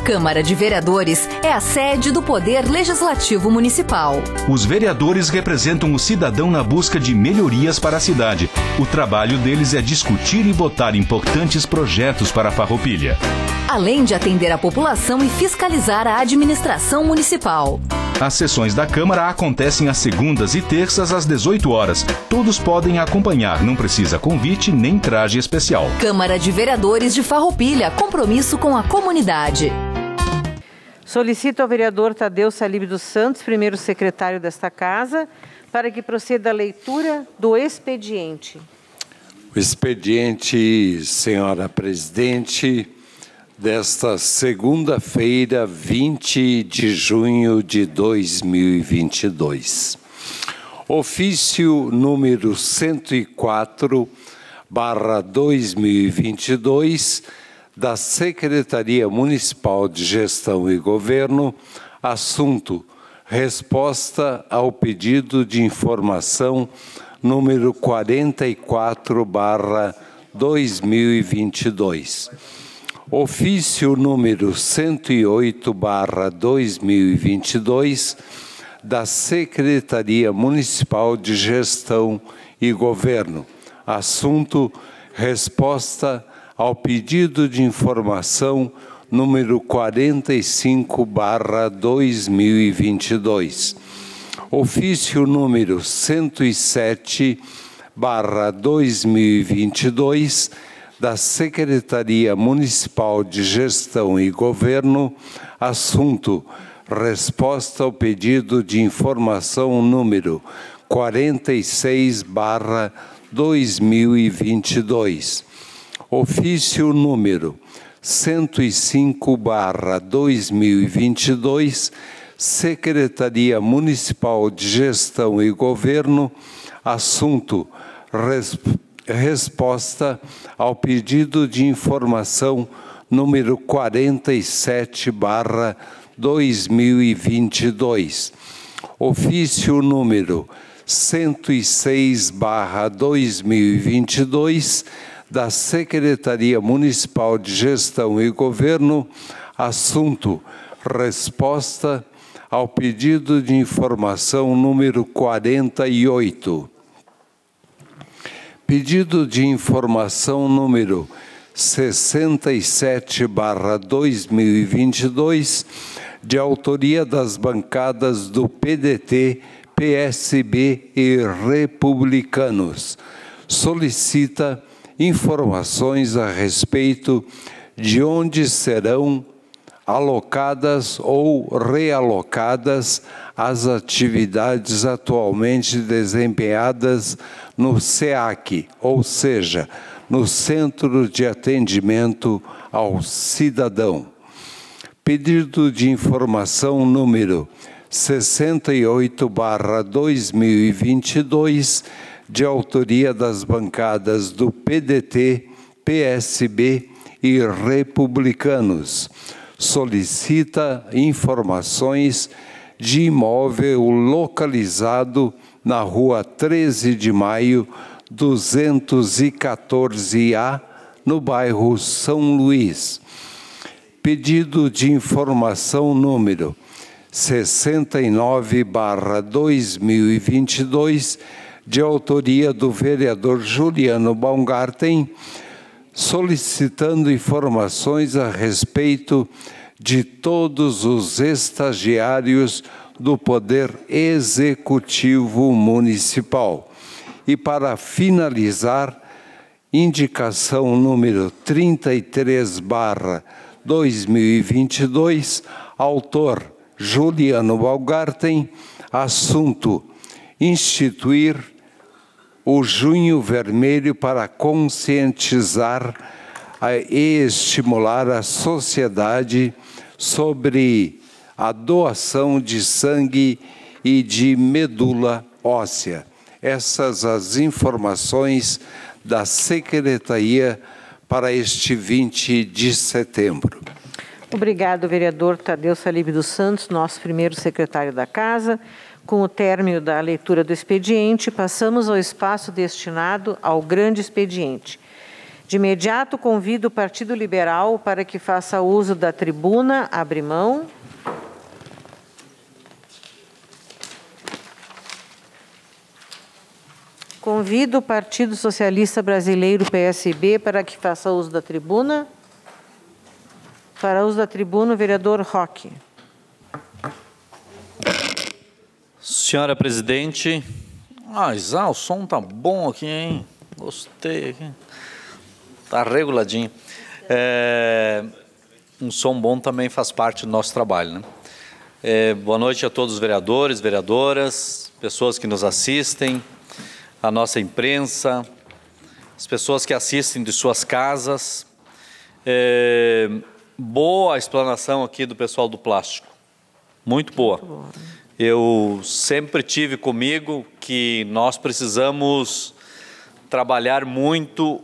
Câmara de Vereadores é a sede do Poder Legislativo Municipal. Os vereadores representam o cidadão na busca de melhorias para a cidade. O trabalho deles é discutir e votar importantes projetos para a Farroupilha. Além de atender a população e fiscalizar a administração municipal. As sessões da Câmara acontecem às segundas e terças às 18 horas. Todos podem acompanhar, não precisa convite nem traje especial. Câmara de Vereadores de Farroupilha, compromisso com a comunidade. Solicito ao vereador Tadeu Salib dos Santos, primeiro secretário desta casa, para que proceda a leitura do expediente. O expediente, senhora presidente, desta segunda-feira, 20 de junho de 2022. Ofício número 104/2022 da Secretaria Municipal de Gestão e Governo, assunto: resposta ao pedido de informação número 44/2022. Ofício número 108/2022 da Secretaria Municipal de Gestão e Governo. Assunto: resposta ao pedido de informação número 45/2022. Ofício número 107/2022 da Secretaria Municipal de Gestão e Governo, assunto: resposta ao pedido de informação número 46/2022. Ofício número 105/2022, Secretaria Municipal de Gestão e Governo, assunto: resposta ao pedido de informação número 47/2022. Ofício número 106/2022 da Secretaria Municipal de Gestão e Governo, assunto: resposta ao pedido de informação número 48. Pedido de informação número 67/2022, de autoria das bancadas do PDT, PSB e Republicanos. Solicita informações a respeito de onde serão alocadas ou realocadas as atividades atualmente desempenhadas no SEAC, ou seja, no Centro de Atendimento ao Cidadão. Pedido de informação número 68/2022, de autoria das bancadas do PDT, PSB e Republicanos. Solicita informações de imóvel localizado na Rua 13 de Maio, 214A, no bairro São Luís. Pedido de informação número 69/2022, de autoria do vereador Juliano Baumgarten, solicitando informações a respeito de todos os estagiários do Poder Executivo Municipal. E para finalizar, indicação número 33/2022, autor Juliano Baumgarten, assunto: instituir o Junho Vermelho para conscientizar e estimular a sociedade sobre a doação de sangue e de medula óssea. Essas as informações da Secretaria para este 20 de setembro. Obrigado, vereador Tadeu Salib dos Santos, nosso primeiro secretário da Casa. Com o término da leitura do expediente, passamos ao espaço destinado ao grande expediente. De imediato, convido o Partido Liberal para que faça uso da tribuna. Abre mão. Convido o Partido Socialista Brasileiro, PSB, para que faça uso da tribuna. Para uso da tribuna, o vereador Roque. Senhora presidente, o som tá bom aqui, hein? Gostei aqui. Tá reguladinho. Um som bom também faz parte do nosso trabalho, né? Boa noite a todos os vereadores, vereadoras, pessoas que nos assistem, a nossa imprensa, as pessoas que assistem de suas casas. Boa a explanação aqui do pessoal do plástico, muito boa. Muito bom. Eu sempre tive comigo que nós precisamos trabalhar muito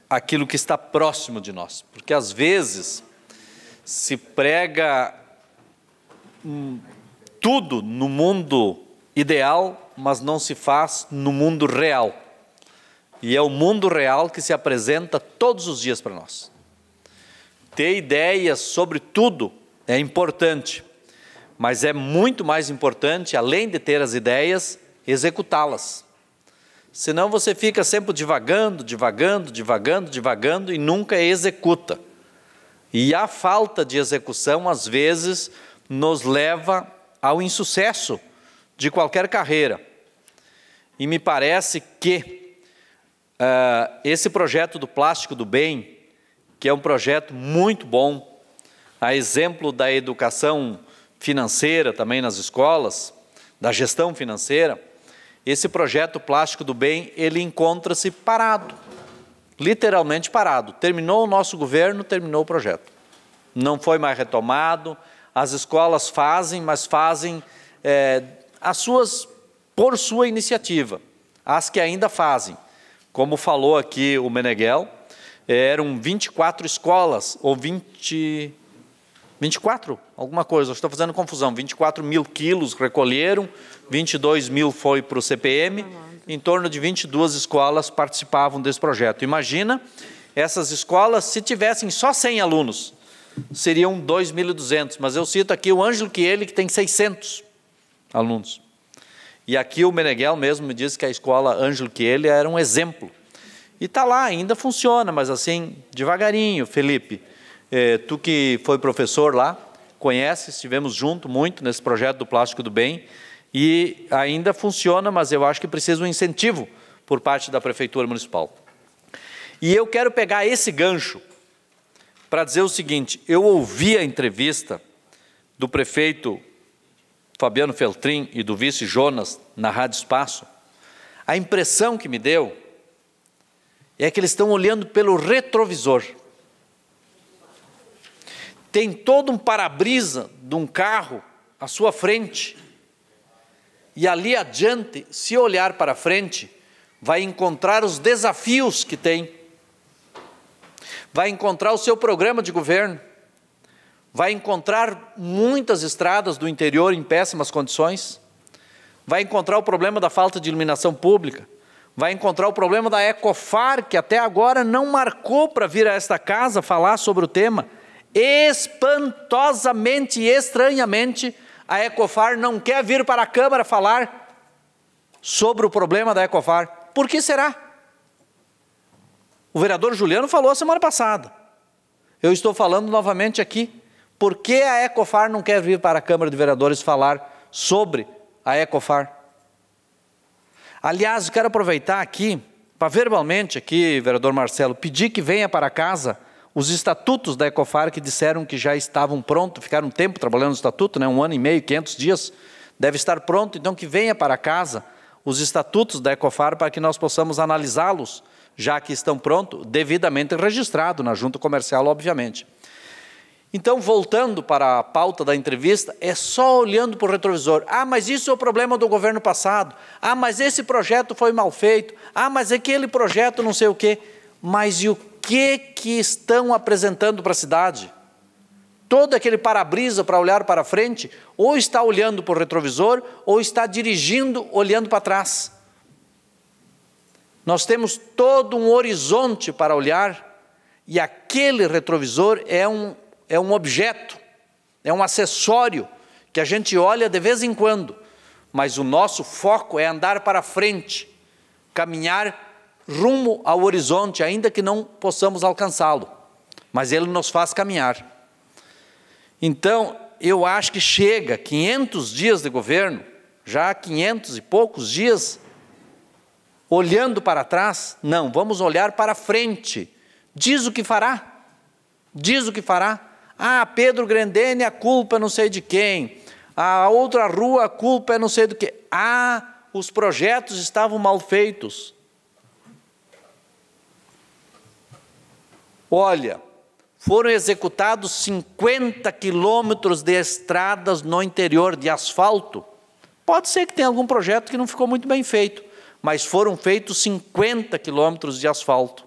aquilo que está próximo de nós, porque às vezes se prega tudo no mundo ideal, mas não se faz no mundo real. E é o mundo real que se apresenta todos os dias para nós. Ter ideias sobre tudo é importante, mas é muito mais importante, além de ter as ideias, executá-las. Senão você fica sempre divagando e nunca executa. E a falta de execução, às vezes, nos leva ao insucesso de qualquer carreira. E me parece que esse projeto do Plástico do Bem, que é um projeto muito bom, a exemplo da educação financeira também nas escolas, da gestão financeira, esse projeto Plástico do Bem, ele encontra-se parado, literalmente parado. Terminou o nosso governo, terminou o projeto. Não foi mais retomado, as escolas fazem, mas fazem por sua iniciativa, as que ainda fazem. Como falou aqui o Meneghel, eram 24 escolas, ou 24? Alguma coisa, estou fazendo confusão. 24 mil quilos recolheram, 22 mil foi para o CPM, em torno de 22 escolas participavam desse projeto. Imagina, essas escolas, se tivessem só 100 alunos, seriam 2.200, mas eu cito aqui o Ângelo Chiele, que tem 600 alunos. E aqui o Meneghel mesmo me disse que a escola Ângelo Chiele era um exemplo. E está lá, ainda funciona, mas assim, devagarinho, Felipe. Tu que foi professor lá, conhece, estivemos juntos muito nesse projeto do Plástico do Bem, e ainda funciona, mas eu acho que precisa um incentivo por parte da Prefeitura Municipal. E eu quero pegar esse gancho para dizer o seguinte: eu ouvi a entrevista do prefeito Fabiano Feltrin e do vice Jonas na Rádio Espaço. A impressão que me deu é que eles estão olhando pelo retrovisor. Tem todo um para-brisa de um carro à sua frente, e ali adiante, se olhar para frente, vai encontrar os desafios que tem, vai encontrar o seu programa de governo, vai encontrar muitas estradas do interior em péssimas condições, vai encontrar o problema da falta de iluminação pública, vai encontrar o problema da Ecofar, que até agora não marcou para vir a esta casa falar sobre o tema. Espantosamente e estranhamente, a Ecofar não quer vir para a Câmara falar sobre o problema da Ecofar. Por que será? O vereador Juliano falou semana passada. Eu estou falando novamente aqui. Por que a Ecofar não quer vir para a Câmara de Vereadores falar sobre a Ecofar? Aliás, eu quero aproveitar aqui, para verbalmente aqui, vereador Marcelo, pedir que venha para casa os estatutos da Ecofar, que disseram que já estavam prontos, ficaram um tempo trabalhando no estatuto, né, 1 ano e meio, 500 dias, deve estar pronto, então que venha para casa os estatutos da Ecofar para que nós possamos analisá-los, já que estão prontos, devidamente registrado na junta comercial, obviamente. Então, voltando para a pauta da entrevista, é só olhando para o retrovisor. Ah, mas isso é o problema do governo passado. Ah, mas esse projeto foi mal feito. Ah, mas aquele projeto não sei o quê. Mas e o que estão apresentando para a cidade? Todo aquele para-brisa para olhar para frente, ou está olhando para o retrovisor, ou está dirigindo olhando para trás. Nós temos todo um horizonte para olhar e aquele retrovisor é um objeto, é um acessório que a gente olha de vez em quando, mas o nosso foco é andar para frente, caminhar rumo ao horizonte, ainda que não possamos alcançá-lo, mas ele nos faz caminhar. Então, eu acho que chega 500 dias de governo, já 500 e poucos dias, olhando para trás. Não, vamos olhar para frente. Diz o que fará, diz o que fará. Ah, Pedro Grendene, a culpa é não sei de quem. A outra rua, a culpa é não sei do que. Ah, os projetos estavam mal feitos. Olha, foram executados 50 quilômetros de estradas no interior de asfalto. Pode ser que tenha algum projeto que não ficou muito bem feito, mas foram feitos 50 quilômetros de asfalto.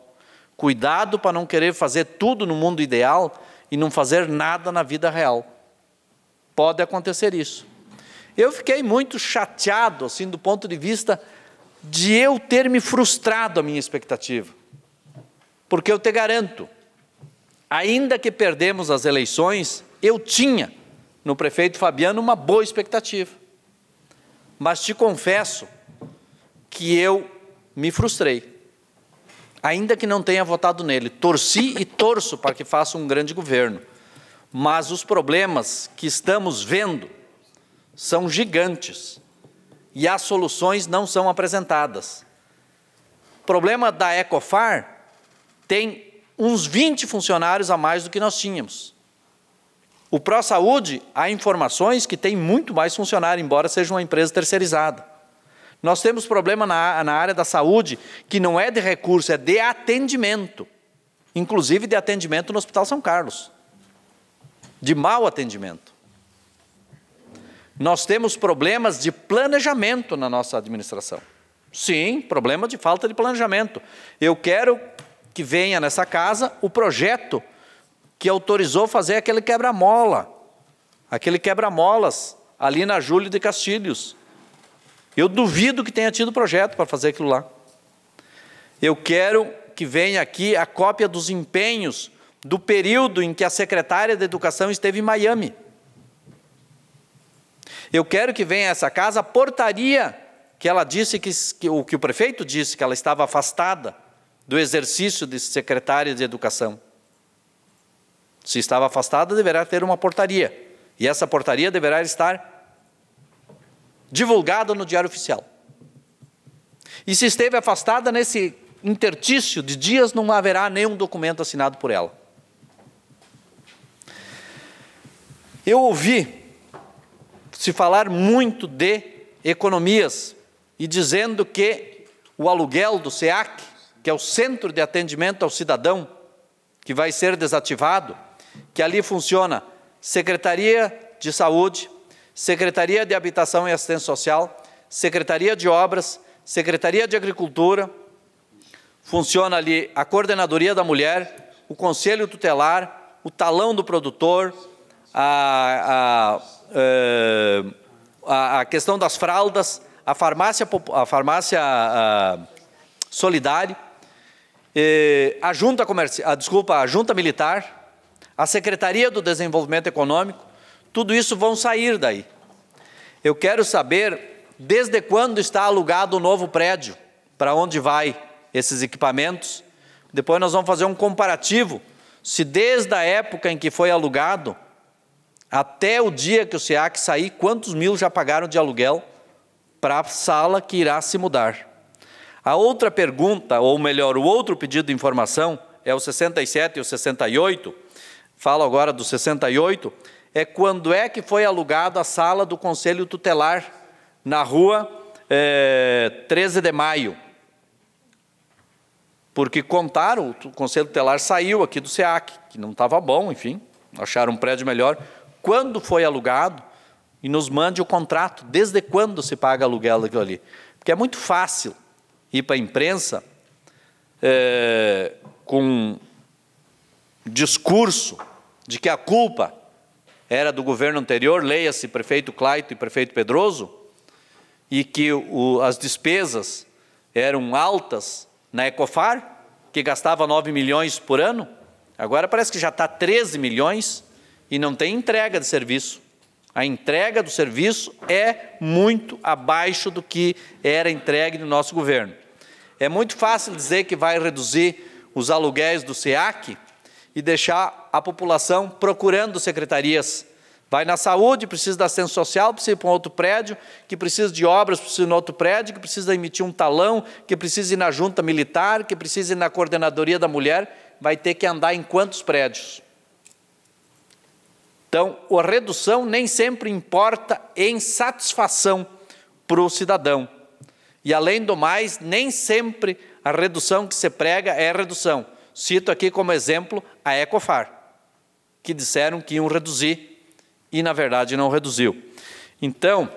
Cuidado para não querer fazer tudo no mundo ideal e não fazer nada na vida real. Pode acontecer isso. Eu fiquei muito chateado, assim, do ponto de vista de eu ter me frustrado a minha expectativa. Porque eu te garanto, ainda que perdemos as eleições, eu tinha no prefeito Fabiano uma boa expectativa. Mas te confesso que eu me frustrei. Ainda que não tenha votado nele, torci e torço para que faça um grande governo. Mas os problemas que estamos vendo são gigantes e as soluções não são apresentadas. O problema da Ecofar tem uns 20 funcionários a mais do que nós tínhamos. O ProSaúde, há informações que tem muito mais funcionários, embora seja uma empresa terceirizada. Nós temos problema na área da saúde, que não é de recurso, é de atendimento. Inclusive de atendimento no Hospital São Carlos. De mau atendimento. Nós temos problemas de planejamento na nossa administração. Sim, problema de falta de planejamento. Eu quero que venha nessa casa o projeto que autorizou fazer aquele quebra-mola, aquele quebra-molas ali na Júlio de Castilhos. Eu duvido que tenha tido projeto para fazer aquilo lá. Eu quero que venha aqui a cópia dos empenhos do período em que a secretária de Educação esteve em Miami. Eu quero que venha a essa casa a portaria que ela disse que o prefeito disse que ela estava afastada do exercício de secretária de Educação. Se estava afastada, deverá ter uma portaria. E essa portaria deverá estar divulgada no Diário Oficial. E se esteve afastada, nesse intertício de dias, não haverá nenhum documento assinado por ela. Eu ouvi se falar muito de economias e dizendo que o aluguel do SEAC, que é o Centro de Atendimento ao Cidadão, que vai ser desativado, que ali funciona Secretaria de Saúde, Secretaria de Habitação e Assistência Social, Secretaria de Obras, Secretaria de Agricultura, funciona ali a Coordenadoria da Mulher, o Conselho Tutelar, o Talão do Produtor, a questão das fraldas, a farmácia solidária, a Junta Militar, a Secretaria do Desenvolvimento Econômico, tudo isso vão sair daí. Eu quero saber desde quando está alugado o novo prédio, para onde vai esses equipamentos. Depois nós vamos fazer um comparativo, se desde a época em que foi alugado, até o dia que o SEAC sair, quantos mil já pagaram de aluguel para a sala que irá se mudar. A outra pergunta, ou melhor, o outro pedido de informação, é o 67 e o 68, falo agora do 68, é quando é que foi alugado a sala do Conselho Tutelar, na rua 13 de maio. Porque contaram, o Conselho Tutelar saiu aqui do SEAC, que não estava bom, enfim, acharam um prédio melhor. Quando foi alugado, e nos mande o contrato, desde quando se paga aluguel daquilo ali. Porque é muito fácil ir para a imprensa com discurso de que a culpa era do governo anterior, leia-se prefeito Claito e prefeito Pedroso, e que as despesas eram altas na Ecofar, que gastava 9 milhões por ano, agora parece que já está 13 milhões e não tem entrega de serviço. A entrega do serviço é muito abaixo do que era entregue no nosso governo. É muito fácil dizer que vai reduzir os aluguéis do SEAC e deixar a população procurando secretarias. Vai na saúde, precisa da assistência social, precisa ir para um outro prédio, que precisa de obras, precisa ir no outro prédio, que precisa emitir um talão, que precisa ir na junta militar, que precisa ir na coordenadoria da mulher, vai ter que andar em quantos prédios? Então, a redução nem sempre importa em satisfação para o cidadão. E, além do mais, nem sempre a redução que se prega é a redução. Cito aqui como exemplo a Ecofar, que disseram que iam reduzir e, na verdade, não reduziu. Então,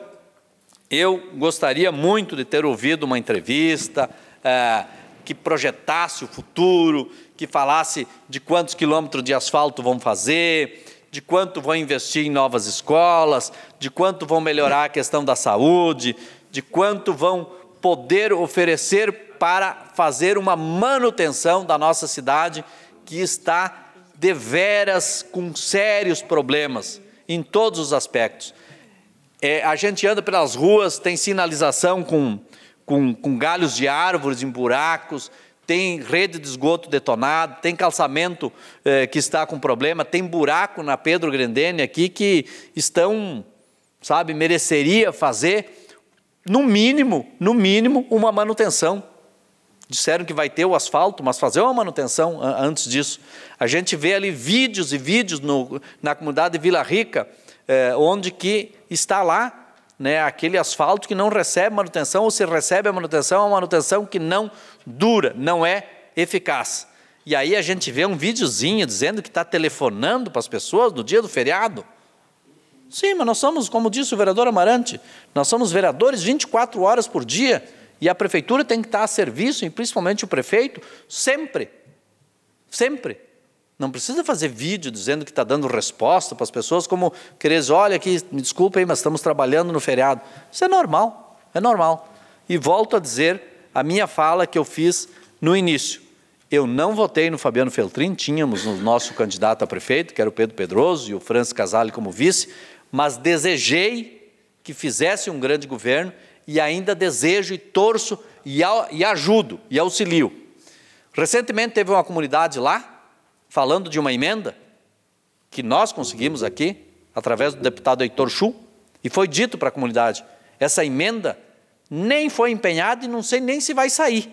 eu gostaria muito de ter ouvido uma entrevista que projetasse o futuro, que falasse de quantos quilômetros de asfalto vão fazer, de quanto vão investir em novas escolas, de quanto vão melhorar a questão da saúde, de quanto vão poder oferecer para fazer uma manutenção da nossa cidade, que está deveras com sérios problemas em todos os aspectos. A gente anda pelas ruas, tem sinalização com galhos de árvores em buracos, tem rede de esgoto detonada, tem calçamento que está com problema, tem buraco na Pedro Grendene aqui que estão, sabe, mereceria fazer, no mínimo, uma manutenção. Disseram que vai ter o asfalto, mas fazer uma manutenção antes disso. A gente vê ali vídeos e vídeos na comunidade de Vila Rica, onde que está lá, né, aquele asfalto que não recebe manutenção, ou se recebe a manutenção, é uma manutenção que não dura, não é eficaz. E aí a gente vê um videozinho dizendo que está telefonando para as pessoas no dia do feriado. Sim, mas nós somos, como disse o vereador Amarante, nós somos vereadores 24 horas por dia, e a prefeitura tem que estar a serviço, e principalmente o prefeito, sempre. Sempre. Não precisa fazer vídeo dizendo que está dando resposta para as pessoas, como querer dizer, olha aqui, me desculpe aí, mas estamos trabalhando no feriado. Isso é normal, é normal. E volto a dizer a minha fala que eu fiz no início. Eu não votei no Fabiano Feltrin, tínhamos o nosso candidato a prefeito, que era o Pedro Pedroso, e o Francis Casale como vice, mas desejei que fizesse um grande governo, e ainda desejo e torço e ajudo e auxilio. Recentemente teve uma comunidade lá, falando de uma emenda que nós conseguimos aqui, através do deputado Heitor Chu, e foi dito para a comunidade, essa emenda nem foi empenhada e não sei nem se vai sair.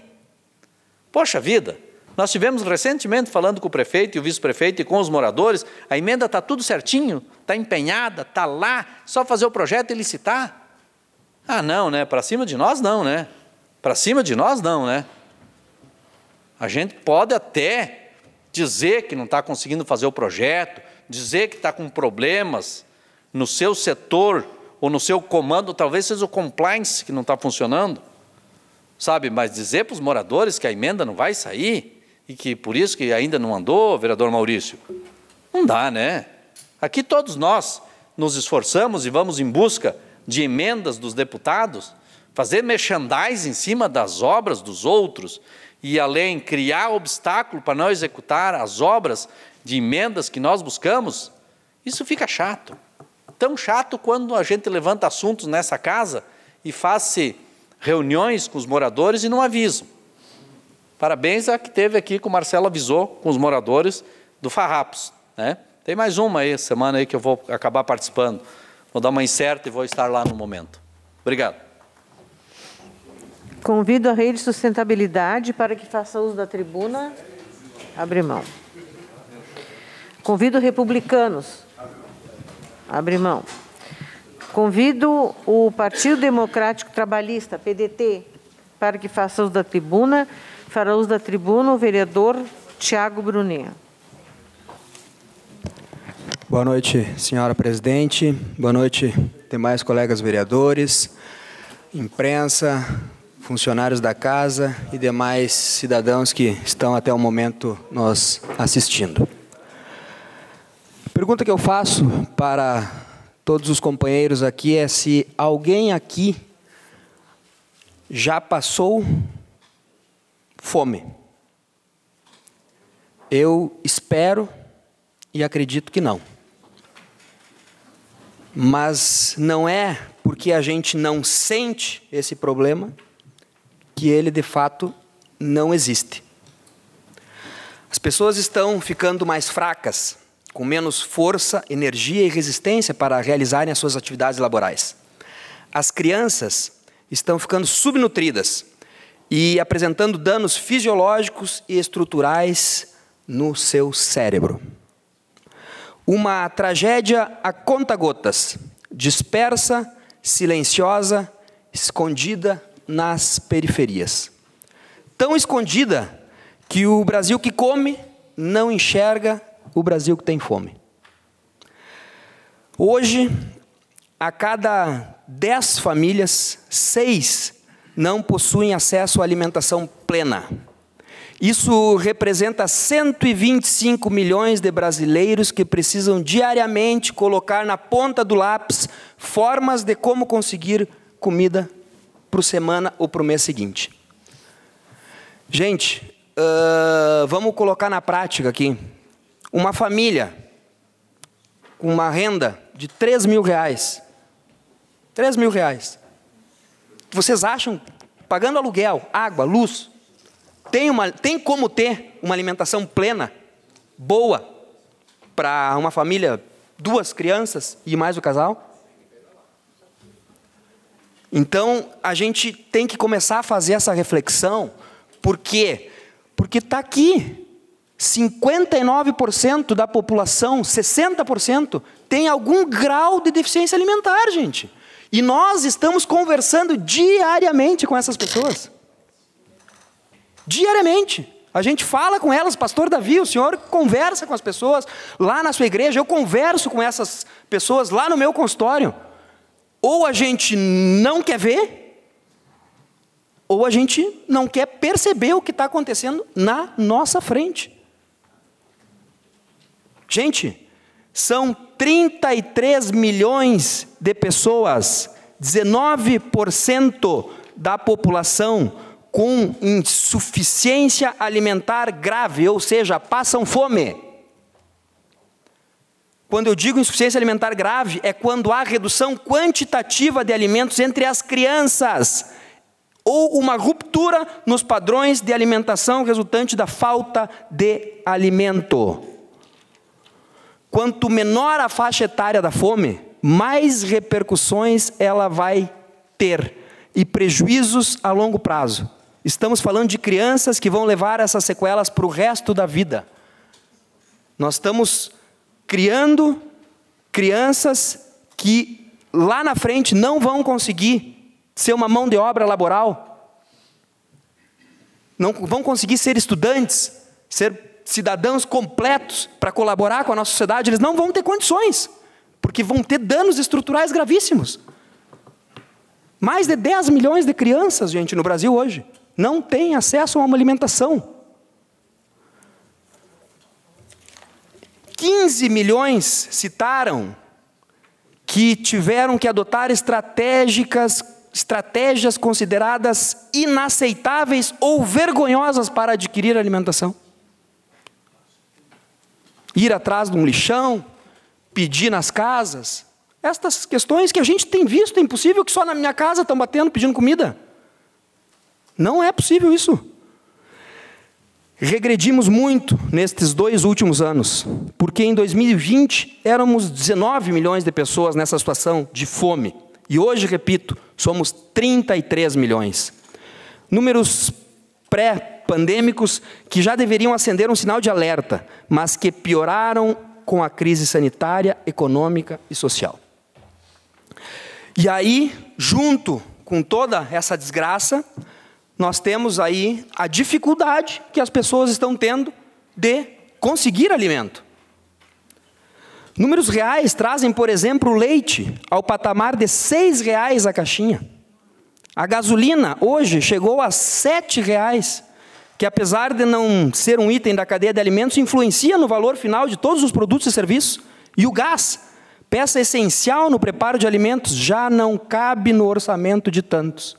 Poxa vida, nós tivemos recentemente falando com o prefeito e o vice-prefeito e com os moradores, a emenda está tudo certinho, está empenhada, está lá, só fazer o projeto e licitar. Ah, não, né? Para cima de nós, não, né? Para cima de nós, não, né? A gente pode até dizer que não está conseguindo fazer o projeto, dizer que está com problemas no seu setor ou no seu comando, talvez seja o compliance que não está funcionando, sabe? Mas dizer para os moradores que a emenda não vai sair e que por isso que ainda não andou, vereador Maurício, não dá, né? Aqui todos nós nos esforçamos e vamos em busca de emendas dos deputados, fazer merchandising em cima das obras dos outros e, além, criar obstáculo para não executar as obras de emendas que nós buscamos, isso fica chato. Tão chato quando a gente levanta assuntos nessa casa e faz-se reuniões com os moradores e não avisam. Parabéns a que teve aqui que o Marcelo avisou com os moradores do Farrapos, né? Tem mais uma aí, semana aí que eu vou acabar participando. Vou dar uma incerta e vou estar lá no momento. Obrigado. Convido a Rede Sustentabilidade para que faça uso da tribuna. Abre mão. Convido Republicanos. Abre mão. Convido o Partido Democrático Trabalhista, PDT, para que faça uso da tribuna. Fará uso da tribuna o vereador Tiago Brunet. Boa noite, senhora presidente. Boa noite, demais colegas vereadores, imprensa, funcionários da casa e demais cidadãos que estão até o momento nos assistindo. A pergunta que eu faço para todos os companheiros aqui é se alguém aqui já passou fome? Eu espero e acredito que não. Mas não é porque a gente não sente esse problema que ele de fato não existe. As pessoas estão ficando mais fracas, com menos força, energia e resistência para realizarem as suas atividades laborais. As crianças estão ficando subnutridas e apresentando danos fisiológicos e estruturais no seu cérebro. Uma tragédia a conta-gotas, dispersa, silenciosa, escondida nas periferias. Tão escondida que o Brasil que come não enxerga o Brasil que tem fome. Hoje, a cada 10 famílias, 6 não possuem acesso à alimentação plena. Isso representa 125 milhões de brasileiros que precisam diariamente colocar na ponta do lápis formas de como conseguir comida para a semana ou para o mês seguinte. Gente, vamos colocar na prática aqui. Uma família com uma renda de R$3.000. R$3.000. Vocês acham, pagando aluguel, água, luz, tem como ter uma alimentação plena, boa, para uma família, 2 crianças e mais o casal? Então, a gente tem que começar a fazer essa reflexão. Por quê? Porque está aqui. 59% da população, 60%, tem algum grau de deficiência alimentar, gente. E nós estamos conversando diariamente com essas pessoas. Diariamente. A gente fala com elas, pastor Davi, o senhor conversa com as pessoas lá na sua igreja, eu converso com essas pessoas lá no meu consultório. Ou a gente não quer ver, ou a gente não quer perceber o que está acontecendo na nossa frente. Gente, são 33 milhões de pessoas, 19% da população com insuficiência alimentar grave, ou seja, passam fome. Quando eu digo insuficiência alimentar grave, é quando há redução quantitativa de alimentos entre as crianças, ou uma ruptura nos padrões de alimentação resultante da falta de alimento. Quanto menor a faixa etária da fome, mais repercussões ela vai ter e prejuízos a longo prazo. Estamos falando de crianças que vão levar essas sequelas para o resto da vida. Nós estamos criando crianças que lá na frente não vão conseguir ser uma mão de obra laboral, não vão conseguir ser estudantes, ser cidadãos completos para colaborar com a nossa sociedade. Eles não vão ter condições, porque vão ter danos estruturais gravíssimos. Mais de 10 milhões de crianças, gente, no Brasil hoje, não têm acesso a uma alimentação. 15 milhões citaram que tiveram que adotar estratégias consideradas inaceitáveis ou vergonhosas para adquirir alimentação. Ir atrás de um lixão, pedir nas casas, estas questões que a gente tem visto, é impossível que só na minha casa estão batendo, pedindo comida. Não é possível isso. Regredimos muito nestes 2 últimos anos, porque em 2020 éramos 19 milhões de pessoas nessa situação de fome. E hoje, repito, somos 33 milhões. Números pré-pandêmicos que já deveriam acender um sinal de alerta, mas que pioraram com a crise sanitária, econômica e social. E aí, junto com toda essa desgraça, nós temos aí a dificuldade que as pessoas estão tendo de conseguir alimento. Números reais trazem, por exemplo, o leite ao patamar de R$6 a caixinha. A gasolina hoje chegou a R$7, que apesar de não ser um item da cadeia de alimentos, influencia no valor final de todos os produtos e serviços. E o gás, peça essencial no preparo de alimentos, já não cabe no orçamento de tantos.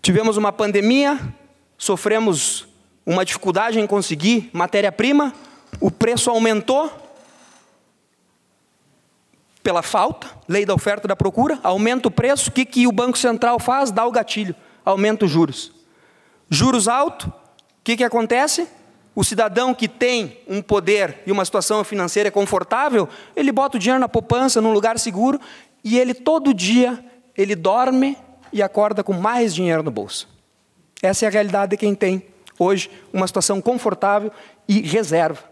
Tivemos uma pandemia, sofremos uma dificuldade em conseguir matéria-prima, o preço aumentou pela falta, lei da oferta e da procura, aumenta o preço, o que o Banco Central faz? Dá o gatilho, aumenta os juros. Juros altos, o que acontece? O cidadão que tem um poder e uma situação financeira confortável, ele bota o dinheiro na poupança, num lugar seguro, e ele todo dia, ele dorme e acorda com mais dinheiro no bolso. Essa é a realidade de quem tem hoje uma situação confortável e reserva.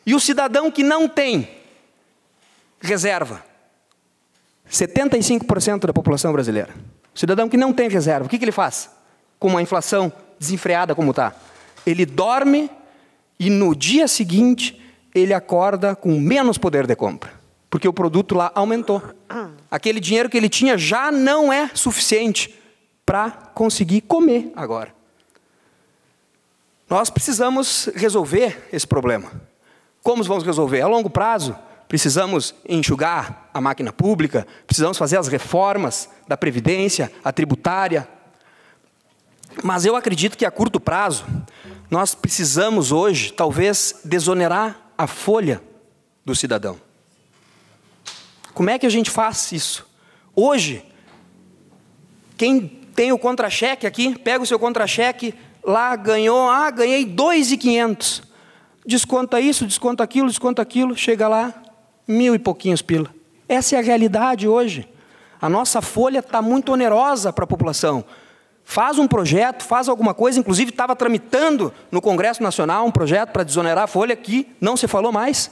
E o cidadão que não tem reserva, 75% da população brasileira, o cidadão que não tem reserva, o que ele faz? Com uma inflação desenfreada como está? Ele dorme e no dia seguinte ele acorda com menos poder de compra, porque o produto lá aumentou. Aquele dinheiro que ele tinha já não é suficiente para conseguir comer agora. Nós precisamos resolver esse problema. Como vamos resolver? A longo prazo, precisamos enxugar a máquina pública, precisamos fazer as reformas da Previdência, a tributária. Mas eu acredito que a curto prazo, nós precisamos hoje, talvez, desonerar a folha do cidadão. Como é que a gente faz isso? Hoje, quem tem o contra-cheque aqui, pega o seu contra-cheque, lá ganhou, ganhei 2.500. Desconta isso, desconta aquilo, chega lá, 1.000 e pouquinhos pila. Essa é a realidade hoje. A nossa folha está muito onerosa para a população. Faz um projeto, faz alguma coisa, inclusive estava tramitando no Congresso Nacional um projeto para desonerar a folha que não se falou mais.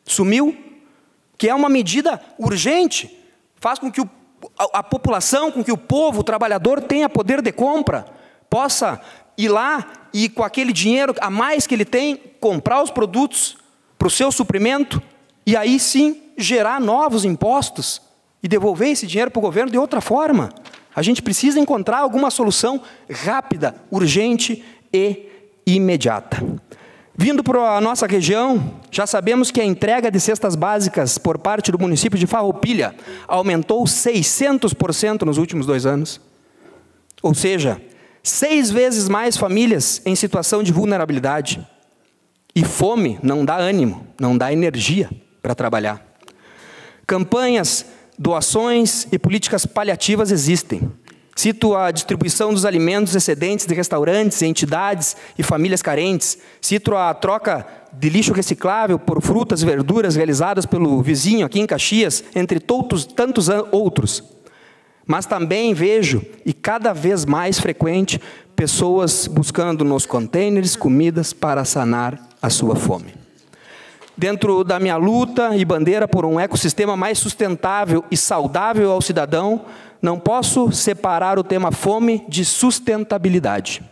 Sumiu, que é uma medida urgente, faz com que a população, com que o povo, o trabalhador tenha poder de compra, possa ir lá e com aquele dinheiro a mais que ele tem, comprar os produtos para o seu suprimento e aí sim gerar novos impostos e devolver esse dinheiro para o governo de outra forma. A gente precisa encontrar alguma solução rápida, urgente e imediata. Vindo para a nossa região, já sabemos que a entrega de cestas básicas por parte do município de Farroupilha aumentou 600% nos últimos 2 anos. Ou seja, 6 vezes mais famílias em situação de vulnerabilidade. E fome não dá ânimo, não dá energia para trabalhar. Campanhas, doações e políticas paliativas existem. Cito a distribuição dos alimentos excedentes de restaurantes, entidades e famílias carentes. Cito a troca de lixo reciclável por frutas e verduras realizadas pelo vizinho aqui em Caxias, entre tantos outros. Mas também vejo, e cada vez mais frequente, pessoas buscando nos contêineres comidas para sanar a sua fome. Dentro da minha luta e bandeira por um ecossistema mais sustentável e saudável ao cidadão, não posso separar o tema fome de sustentabilidade.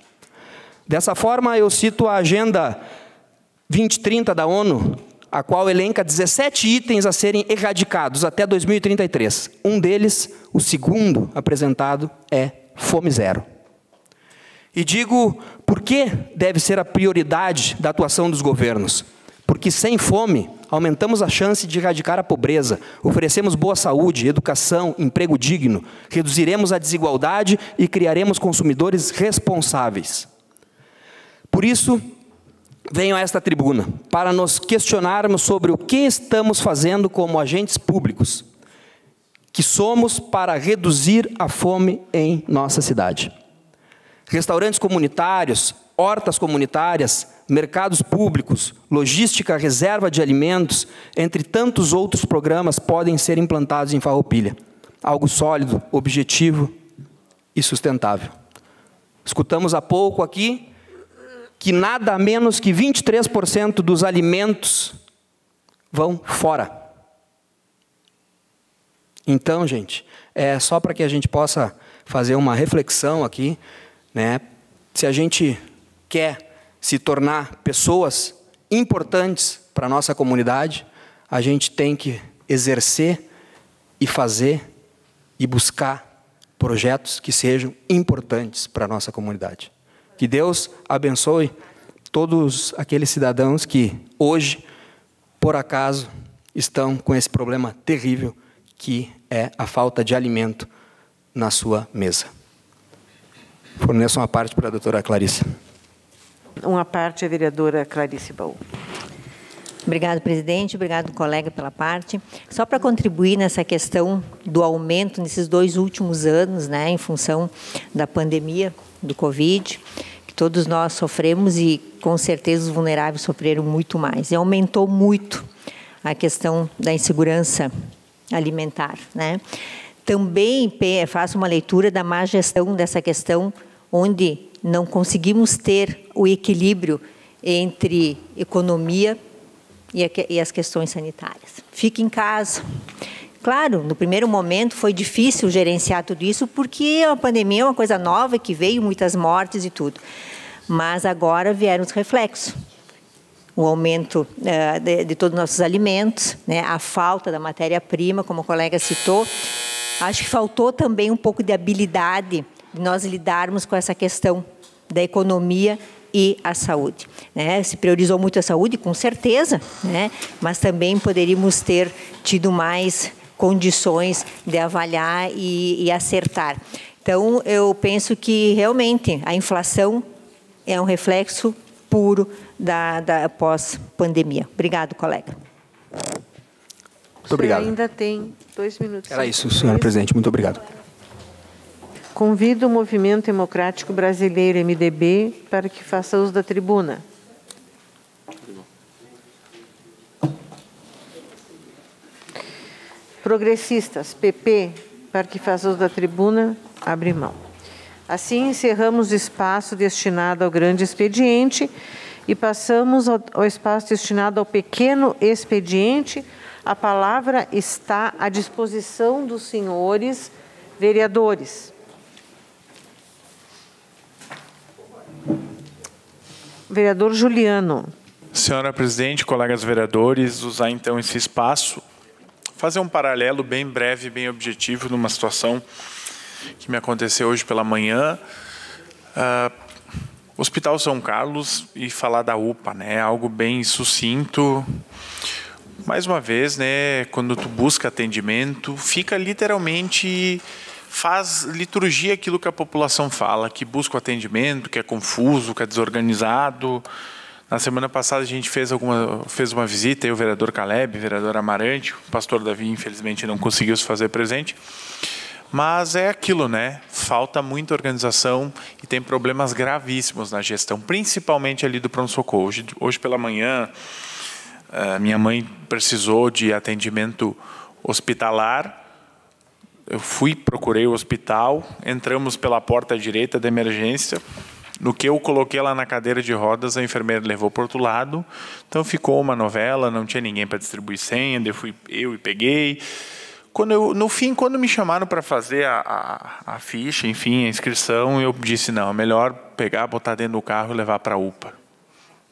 Dessa forma, eu cito a Agenda 2030 da ONU, a qual elenca 17 itens a serem erradicados até 2033. Um deles, o segundo apresentado, é fome zero. E digo por que deve ser a prioridade da atuação dos governos. Porque sem fome, aumentamos a chance de erradicar a pobreza, oferecemos boa saúde, educação, emprego digno, reduziremos a desigualdade e criaremos consumidores responsáveis. Por isso, venho a esta tribuna para nos questionarmos sobre o que estamos fazendo como agentes públicos, que somos para reduzir a fome em nossa cidade. Restaurantes comunitários, hortas comunitárias, mercados públicos, logística, reserva de alimentos, entre tantos outros programas podem ser implantados em Farroupilha. Algo sólido, objetivo e sustentável. Escutamos há pouco aqui que nada menos que 23% dos alimentos vão fora. Então, gente, é só para que a gente possa fazer uma reflexão aqui, né? Se a gente quer se tornar pessoas importantes para a nossa comunidade, a gente tem que exercer e fazer e buscar projetos que sejam importantes para a nossa comunidade. Que Deus abençoe todos aqueles cidadãos que hoje, por acaso, estão com esse problema terrível que é a falta de alimento na sua mesa. Forneço uma parte para a doutora Clarice. Uma parte, a vereadora Clarice Baú. Obrigado, presidente. Obrigado, colega, pela parte. Só para contribuir nessa questão do aumento nesses 2 últimos anos, né, em função da pandemia do Covid, que todos nós sofremos e, com certeza, os vulneráveis sofreram muito mais. E aumentou muito a questão da insegurança alimentar, né? Também faço uma leitura da má gestão dessa questão, onde não conseguimos ter o equilíbrio entre economia e as questões sanitárias. Fique em casa. Claro, no primeiro momento foi difícil gerenciar tudo isso, porque a pandemia é uma coisa nova que veio, muitas mortes e tudo. Mas agora vieram os reflexos. O aumento de todos os nossos alimentos, né, a falta da matéria-prima, como o colega citou. Acho que faltou também um pouco de habilidade de nós lidarmos com essa questão da economia e a saúde, né? Se priorizou muito a saúde, com certeza, né? Mas também poderíamos ter tido mais condições de avaliar e acertar. Então, eu penso que realmente a inflação é um reflexo puro da pós-pandemia. Obrigado, colega. Muito obrigado. Ainda tem 2 minutos. Era isso, senhora presidente. Muito obrigado. Convido o Movimento Democrático Brasileiro, MDB, para que faça uso da tribuna. Progressistas, PP, para que faça uso da tribuna, abre mão. Assim, encerramos o espaço destinado ao grande expediente e passamos ao espaço destinado ao pequeno expediente. A palavra está à disposição dos senhores vereadores. Vereador Juliano. Senhora presidente, colegas vereadores, usar então esse espaço, fazer um paralelo bem breve, bem objetivo, numa situação que me aconteceu hoje pela manhã. Hospital São Carlos, e falar da UPA, né? Algo bem sucinto. Mais uma vez, né? Quando tu busca atendimento, fica literalmente, faz liturgia aquilo que a população fala, que busca o atendimento, que é confuso, que é desorganizado. Na semana passada a gente fez uma visita, eu, o vereador Caleb, o vereador Amarante, o pastor Davi infelizmente não conseguiu se fazer presente. Mas é aquilo, né? Falta muita organização e tem problemas gravíssimos na gestão, principalmente ali do pronto-socorro. Hoje pela manhã, minha mãe precisou de atendimento hospitalar. Eu procurei o hospital, entramos pela porta direita da emergência. No que eu coloquei lá na cadeira de rodas, a enfermeira levou para o outro lado. Então ficou uma novela, não tinha ninguém para distribuir senha, eu peguei. No fim, quando me chamaram para fazer a ficha, enfim, a inscrição, eu disse, não, é melhor pegar, botar dentro do carro e levar para a UPA.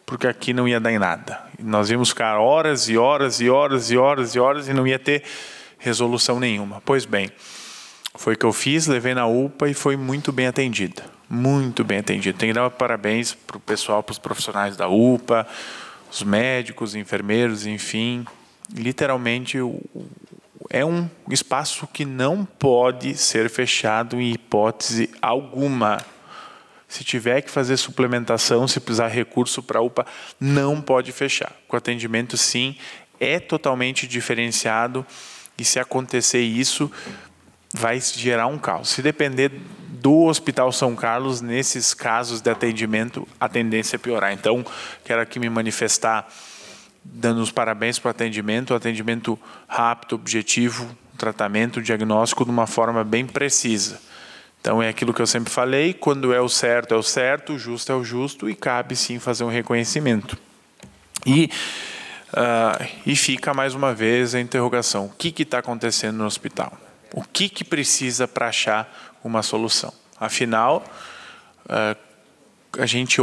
Porque aqui não ia dar em nada. Nós íamos ficar horas e horas e horas e horas e horas e não ia ter resolução nenhuma. Pois bem, foi o que eu fiz, levei na UPA e foi muito bem atendida. Muito bem atendida. Tenho que dar parabéns para o pessoal, para os profissionais da UPA, os médicos, os enfermeiros, enfim. Literalmente, é um espaço que não pode ser fechado em hipótese alguma. Se tiver que fazer suplementação, se precisar recurso para a UPA, não pode fechar. O atendimento, sim, é totalmente diferenciado e se acontecer isso, vai gerar um caos. Se depender do Hospital São Carlos, nesses casos de atendimento, a tendência é piorar. Então, quero aqui me manifestar dando os parabéns para o atendimento rápido, objetivo, tratamento, diagnóstico de uma forma bem precisa. Então, é aquilo que eu sempre falei, quando é o certo, o justo é o justo, e cabe sim fazer um reconhecimento. E fica mais uma vez a interrogação, o que está acontecendo no hospital? O que precisa para achar uma solução? Afinal, a gente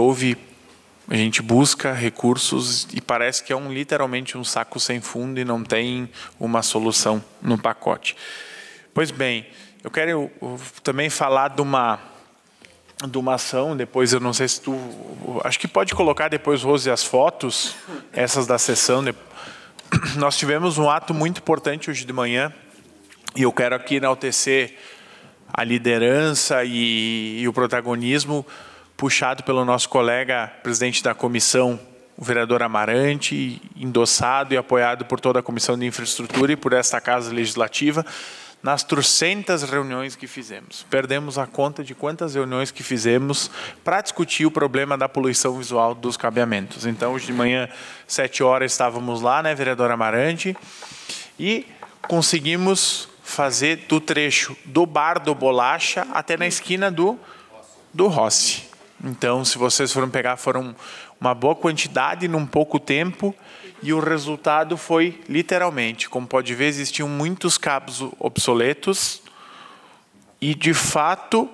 busca recursos e parece que é literalmente um saco sem fundo e não tem uma solução no pacote. Pois bem, eu quero também falar de uma ação, depois eu não sei se acho que pode colocar depois, Rose, as fotos, essas da sessão. Nós tivemos um ato muito importante hoje de manhã, e eu quero aqui enaltecer a liderança e o protagonismo puxado pelo nosso colega presidente da comissão, o vereador Amarante, endossado e apoiado por toda a Comissão de Infraestrutura e por esta Casa Legislativa, nas trocentas reuniões que fizemos. Perdemos a conta de quantas reuniões que fizemos para discutir o problema da poluição visual dos cabeamentos. Então, hoje de manhã, 7 horas, estávamos lá, né, vereador Amarante, e conseguimos fazer do trecho do Bar do Bolacha até na esquina do Rossi. Então, se vocês foram pegar, foram uma boa quantidade num pouco tempo, e o resultado foi, literalmente, como pode ver, existiam muitos cabos obsoletos, e, de fato,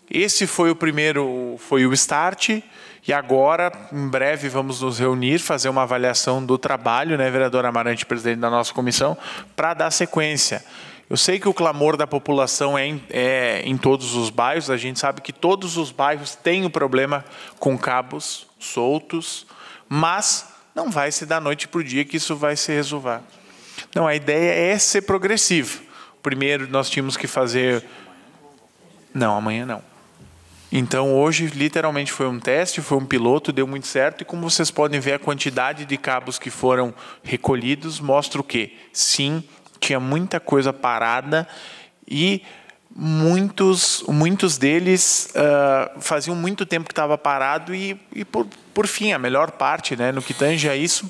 esse foi o primeiro, foi o start, e agora, em breve, vamos nos reunir, fazer uma avaliação do trabalho, né, vereador Amarante, presidente da nossa comissão, para dar sequência. Eu sei que o clamor da população é em todos os bairros, a gente sabe que todos os bairros têm o problema com cabos soltos, mas não vai ser da noite para o dia que isso vai se resolver. Não, a ideia é ser progressivo. Primeiro nós tínhamos que fazer... Não, amanhã não. Então hoje literalmente foi um teste, foi um piloto, deu muito certo, e como vocês podem ver, a quantidade de cabos que foram recolhidos mostra o quê? Sim, tinha muita coisa parada e muitos deles faziam muito tempo que estava parado e por fim, a melhor parte, né, no que tange a isso,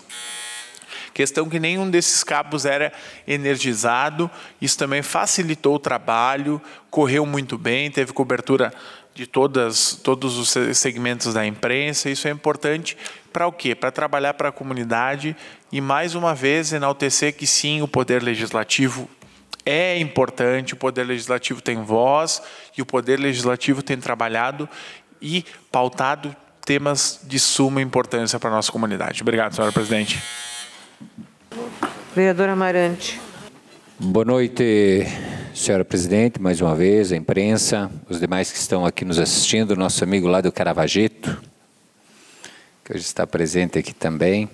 questão que nenhum desses cabos era energizado, isso também facilitou o trabalho, correu muito bem, teve cobertura de todos os segmentos da imprensa. Isso é importante para o quê? Para trabalhar para a comunidade e, mais uma vez, enaltecer que sim, o Poder Legislativo é importante, o Poder Legislativo tem voz e o Poder Legislativo tem trabalhado e pautado temas de suma importância para a nossa comunidade. Obrigado, senhora presidente. Vereador Amarante. Boa noite, senhora presidente, mais uma vez, a imprensa, os demais que estão aqui nos assistindo, nosso amigo lá do Caravaggio, que hoje está presente aqui também.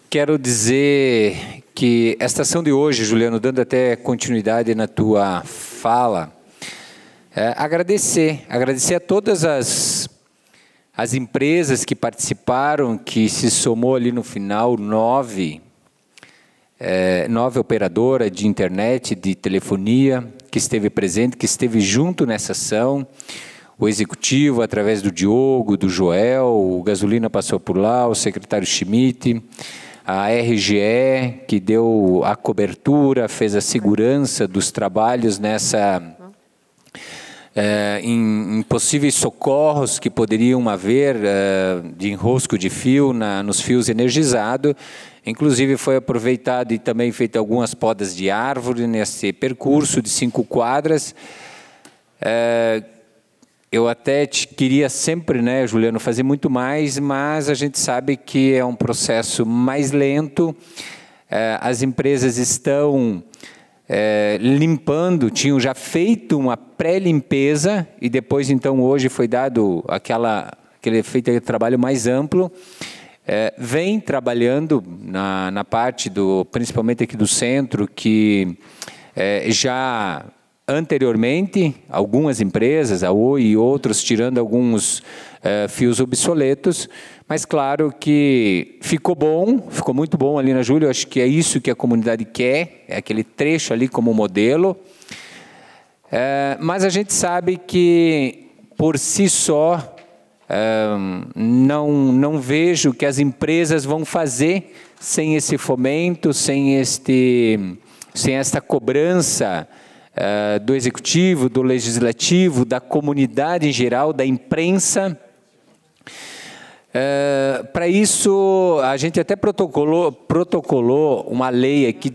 Quero dizer que esta ação de hoje, Juliano, dando até continuidade na tua fala, agradecer a todas as empresas que participaram, que se somou ali no final 9 operadoras de internet, de telefonia, que esteve presente, que esteve junto nessa ação. O executivo, através do Diogo, do Joel, o Gasolina passou por lá, o secretário Schmidt, a RGE, que deu a cobertura, fez a segurança dos trabalhos em possíveis socorros que poderiam haver de enrosco de fio nos fios energizados. Inclusive foi aproveitado e também feito algumas podas de árvore nesse percurso de 5 quadras. Eu até queria sempre, né, Juliano, fazer muito mais, mas a gente sabe que é um processo mais lento. As empresas estão limpando, tinham já feito uma pré-limpeza e depois, então, hoje foi dado aquele trabalho mais amplo. Vem trabalhando na parte, principalmente aqui do centro, que já anteriormente, algumas empresas, a Oi e outros, tirando alguns fios obsoletos, mas claro que ficou muito bom ali na Júlia. Eu acho que é isso que a comunidade quer, é aquele trecho ali como modelo. Mas a gente sabe que, por si só, não vejo que as empresas vão fazer sem esse fomento, sem esta cobrança do Executivo, do Legislativo, da comunidade em geral, da imprensa. Para isso, a gente até protocolou uma lei aqui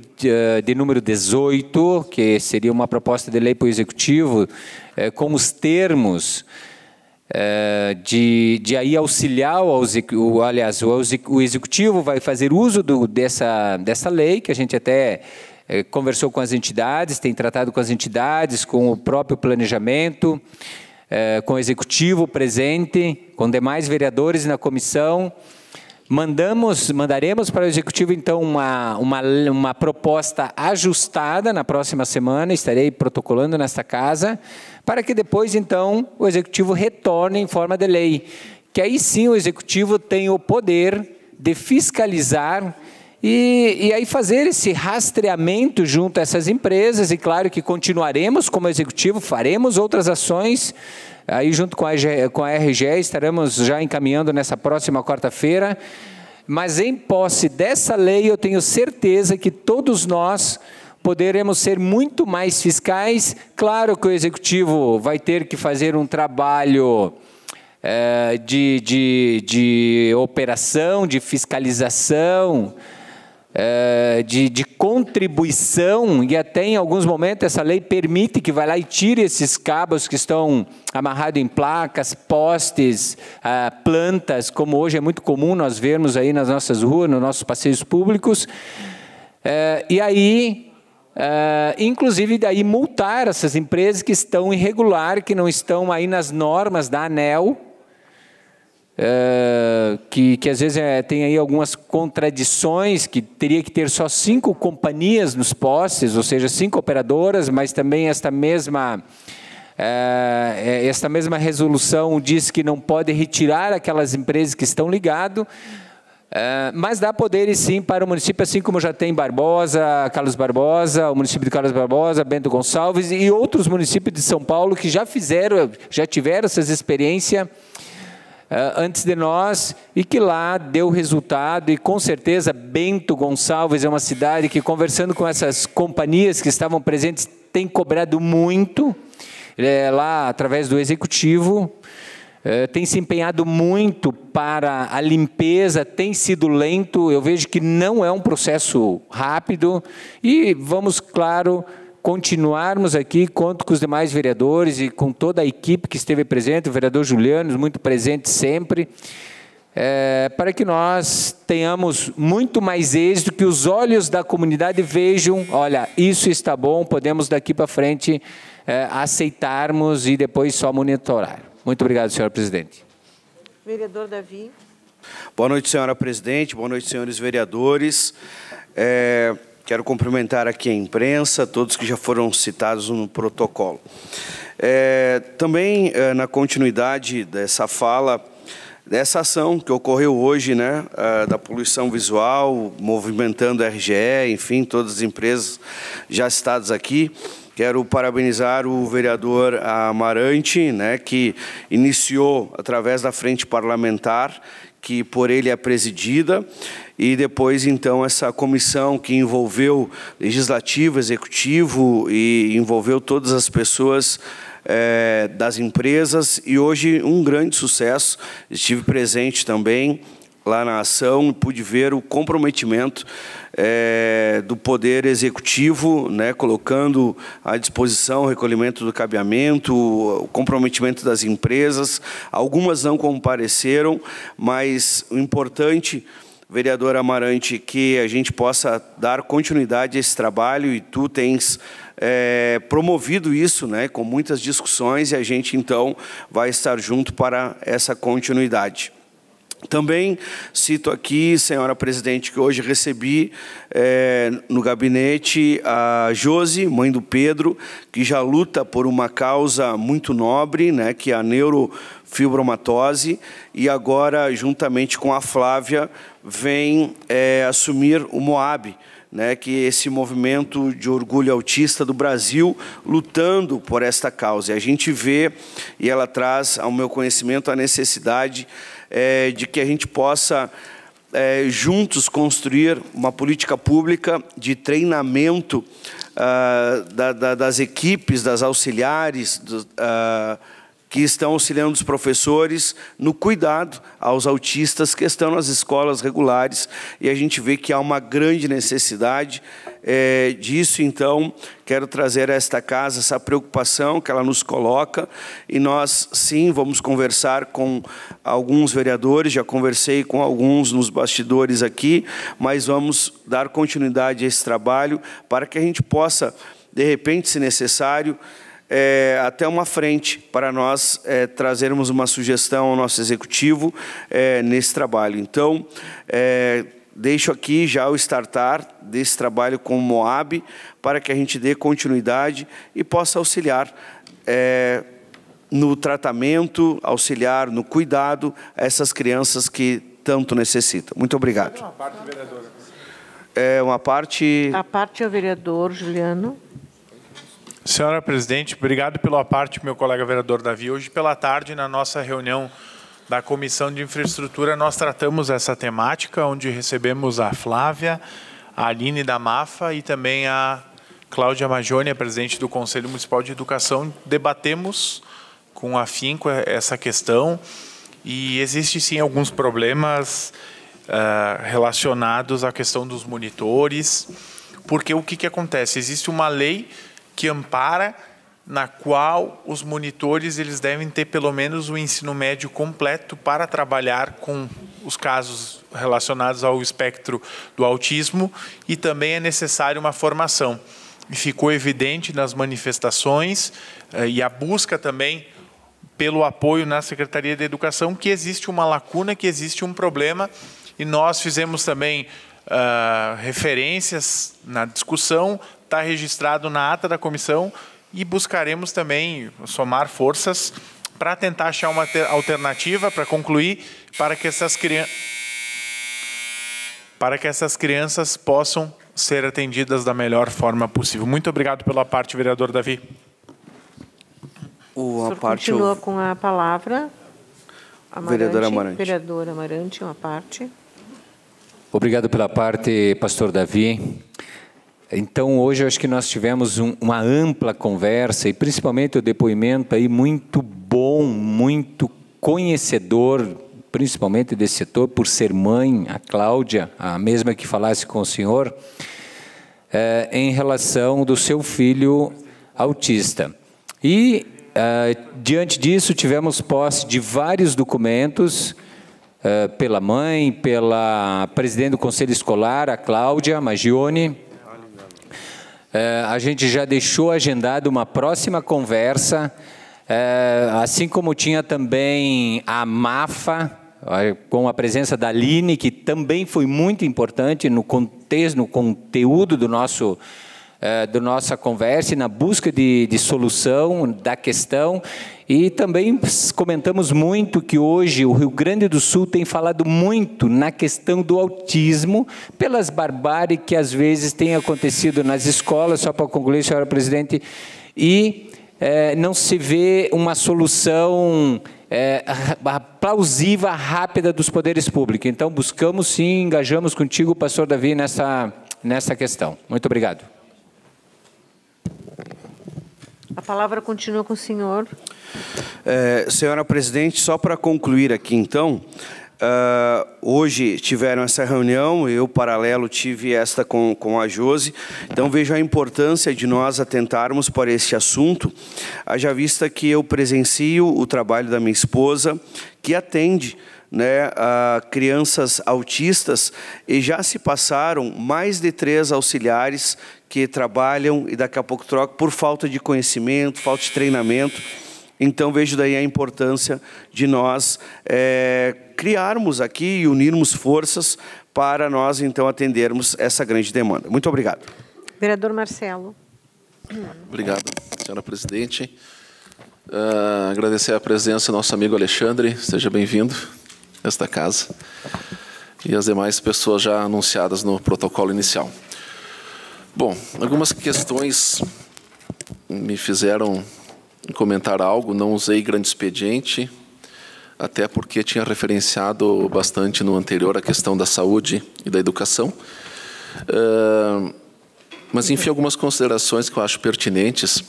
de número 18, que seria uma proposta de lei para o Executivo, com os termos de aí auxiliar, aliás, o Executivo vai fazer uso dessa lei, que a gente até conversou com as entidades, tem tratado com as entidades, com o próprio planejamento, com o Executivo presente, com demais vereadores na comissão, mandaremos para o Executivo, então, uma proposta ajustada na próxima semana, estarei protocolando nesta casa, para que depois, então, o Executivo retorne em forma de lei, que aí sim o Executivo tem o poder de fiscalizar e aí fazer esse rastreamento junto a essas empresas, e claro que continuaremos como Executivo, faremos outras ações, aí junto com a RGE estaremos já encaminhando nessa próxima quarta-feira, mas em posse dessa lei eu tenho certeza que todos nós poderemos ser muito mais fiscais. Claro que o Executivo vai ter que fazer um trabalho de operação, de fiscalização, de contribuição, e até em alguns momentos essa lei permite que vá lá e tire esses cabos que estão amarrados em placas, postes, plantas, como hoje é muito comum nós vermos aí nas nossas ruas, nos nossos passeios públicos, e aí, inclusive daí multar essas empresas que estão irregular, que não estão aí nas normas da ANEEL, que às vezes tem aí algumas contradições, que teria que ter só 5 companhias nos postes, ou seja, 5 operadoras, mas também esta mesma resolução diz que não pode retirar aquelas empresas que estão ligadas, mas dá poderes sim para o município, assim como já tem Barbosa, Carlos Barbosa, o município de Carlos Barbosa, Bento Gonçalves e outros municípios de São Paulo que já tiveram essas experiências antes de nós, e que lá deu resultado, e com certeza Bento Gonçalves é uma cidade que, conversando com essas companhias que estavam presentes, tem cobrado muito, lá através do Executivo, tem se empenhado muito para a limpeza, tem sido lento, eu vejo que não é um processo rápido, e vamos, claro, continuarmos aqui, conto com os demais vereadores e com toda a equipe que esteve presente, o vereador Juliano, muito presente sempre, para que nós tenhamos muito mais êxito, que os olhos da comunidade vejam, olha, isso está bom, podemos daqui para frente aceitarmos e depois só monitorar. Muito obrigado, senhora presidente. Vereador Davi. Boa noite, senhora presidente, boa noite, senhores vereadores. Quero cumprimentar aqui a imprensa, todos que já foram citados no protocolo. Também, na continuidade dessa fala, dessa ação que ocorreu hoje, né, da poluição visual, movimentando a RGE, enfim, todas as empresas já citadas aqui, quero parabenizar o vereador Amarante, né, que iniciou através da frente parlamentar, que por ele é presidida, e depois, então, essa comissão que envolveu legislativo, executivo e envolveu todas as pessoas das empresas, e hoje um grande sucesso. Estive presente também lá na ação e pude ver o comprometimento do Poder Executivo, né, colocando à disposição o recolhimento do cabeamento, o comprometimento das empresas. Algumas não compareceram, mas o importante, vereador Amarante, que a gente possa dar continuidade a esse trabalho, e tu tens promovido isso, né, com muitas discussões, e a gente, então, vai estar junto para essa continuidade. Também cito aqui, senhora presidente, que hoje recebi no gabinete a Josi, mãe do Pedro, que já luta por uma causa muito nobre, né, que é a neurofibromatose, e agora, juntamente com a Flávia, vem assumir o MOAB, né, que é esse movimento de orgulho autista do Brasil, lutando por esta causa. E a gente vê, e ela traz ao meu conhecimento a necessidade de que a gente possa juntos construir uma política pública de treinamento das equipes, das auxiliares, que estão auxiliando os professores no cuidado aos autistas que estão nas escolas regulares, e a gente vê que há uma grande necessidade disso. Então, quero trazer a esta casa essa preocupação que ela nos coloca, e nós, sim, vamos conversar com alguns vereadores, já conversei com alguns nos bastidores aqui, mas vamos dar continuidade a esse trabalho para que a gente possa, de repente, se necessário, até uma frente para nós trazermos uma sugestão ao nosso executivo nesse trabalho. Então, deixo aqui já o startar desse trabalho com o Moab para que a gente dê continuidade e possa auxiliar no tratamento, auxiliar no cuidado a essas crianças que tanto necessitam. Muito obrigado. Uma parte, vereadora. Uma parte... A parte é o vereador Juliano. Senhora presidente, obrigado pela parte, meu colega vereador Davi. Hoje pela tarde, na nossa reunião da Comissão de Infraestrutura, nós tratamos essa temática, onde recebemos a Flávia, a Aline da MAFA e também a Cláudia Magione, a presidente do Conselho Municipal de Educação. Debatemos com afinco essa questão e existe sim alguns problemas relacionados à questão dos monitores, porque o que acontece? Existe uma lei que ampara, na qual os monitores eles devem ter pelo menos o ensino médio completo para trabalhar com os casos relacionados ao espectro do autismo, e também é necessária uma formação. E ficou evidente nas manifestações e a busca também pelo apoio na Secretaria de Educação que existe uma lacuna, que existe um problema, e nós fizemos também referências na discussão, está registrado na ata da comissão, e buscaremos também somar forças para tentar achar uma alternativa para concluir, para que essas crianças possam ser atendidas da melhor forma possível. Muito obrigado pela parte, vereador Davi. O senhor continua com a palavra. Vereador Amarante. Vereador Amarante, uma parte. Obrigado pela parte, pastor Davi. Então, hoje eu acho que nós tivemos uma ampla conversa e principalmente o depoimento aí muito bom, muito conhecedor, principalmente desse setor, por ser mãe, a Cláudia, a mesma que falasse com o senhor, em relação do seu filho autista. E, diante disso, tivemos posse de vários documentos, pela mãe, pela presidente do Conselho Escolar, a Cláudia Magione. A gente já deixou agendado uma próxima conversa, assim como tinha também a MAFA, com a presença da Aline, que também foi muito importante no contexto, no conteúdo do da nossa conversa e na busca de solução da questão. E também comentamos muito que hoje o Rio Grande do Sul tem falado muito na questão do autismo, pelas barbáries que às vezes têm acontecido nas escolas, só para concluir, senhora presidente, e não se vê uma solução plausível, rápida dos poderes públicos. Então, buscamos sim, engajamos contigo, pastor Davi, nessa questão. Muito obrigado. A palavra continua com o senhor. Senhora presidente, só para concluir aqui então, hoje tiveram essa reunião, eu paralelo tive esta com a Josi, então vejo a importância de nós atentarmos para este assunto, haja vista que eu presencio o trabalho da minha esposa, que atende a crianças autistas, e já se passaram mais de 3 auxiliares que trabalham e daqui a pouco trocam por falta de conhecimento, falta de treinamento. Então vejo daí a importância de nós criarmos aqui e unirmos forças para nós então atendermos essa grande demanda. Muito obrigado. Vereador Marcelo. Obrigado, senhora presidente. Agradecer a presença do nosso amigo Alexandre, seja bem-vindo a esta casa, e as demais pessoas já anunciadas no protocolo inicial. Bom, algumas questões me fizeram comentar algo, não usei grande expediente, até porque tinha referenciado bastante no anterior a questão da saúde e da educação. Mas, enfim, algumas considerações que eu acho pertinentes.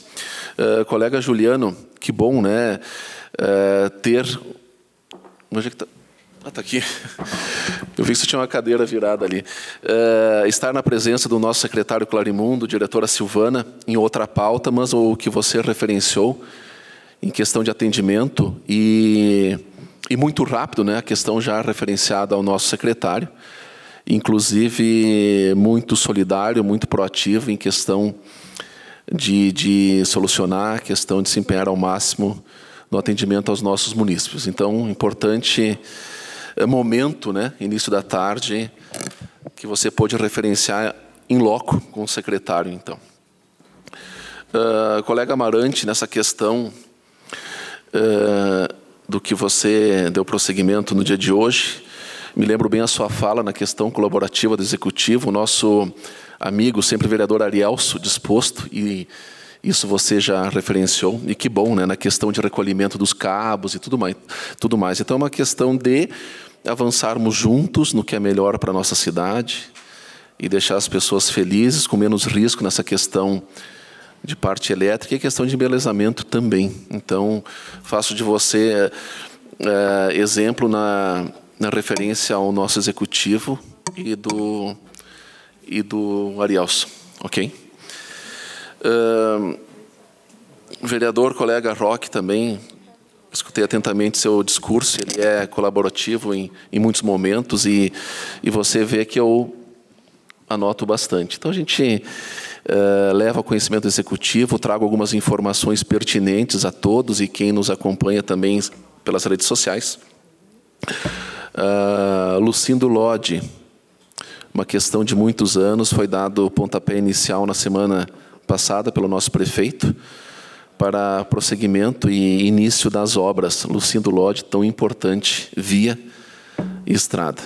Colega Juliano, que bom, né, ter... Onde é que está? Ah, está aqui. Eu vi que você tinha uma cadeira virada ali. Estar na presença do nosso secretário Clarimundo, diretora Silvana, em outra pauta, mas o que você referenciou em questão de atendimento e muito rápido, né, a questão já referenciada ao nosso secretário, inclusive muito solidário, muito proativo em questão de solucionar a questão de se empenhar ao máximo no atendimento aos nossos munícipes. Então, importante momento, né, início da tarde, que você pôde referenciar em loco com o secretário, então. Colega Amarante, nessa questão do que você deu prosseguimento no dia de hoje, me lembro bem a sua fala na questão colaborativa do Executivo, o nosso amigo, sempre vereador Arielso, disposto, e isso você já referenciou, e que bom, né, na questão de recolhimento dos cabos e tudo mais. Então, é uma questão de avançarmos juntos no que é melhor para a nossa cidade e deixar as pessoas felizes, com menos risco nessa questão de parte elétrica e questão de embelezamento também. Então, faço de você exemplo na referência ao nosso Executivo e do Arielso, ok? Vereador, colega Roque também, escutei atentamente seu discurso, ele é colaborativo em muitos momentos e você vê que eu anoto bastante. Então, a gente leva ao conhecimento do Executivo, trago algumas informações pertinentes a todos e quem nos acompanha também pelas redes sociais. Lucindo Lodi, uma questão de muitos anos, foi dado o pontapé inicial na semana passada pelo nosso prefeito para prosseguimento e início das obras. Lucindo Lodi, tão importante, via e estrada.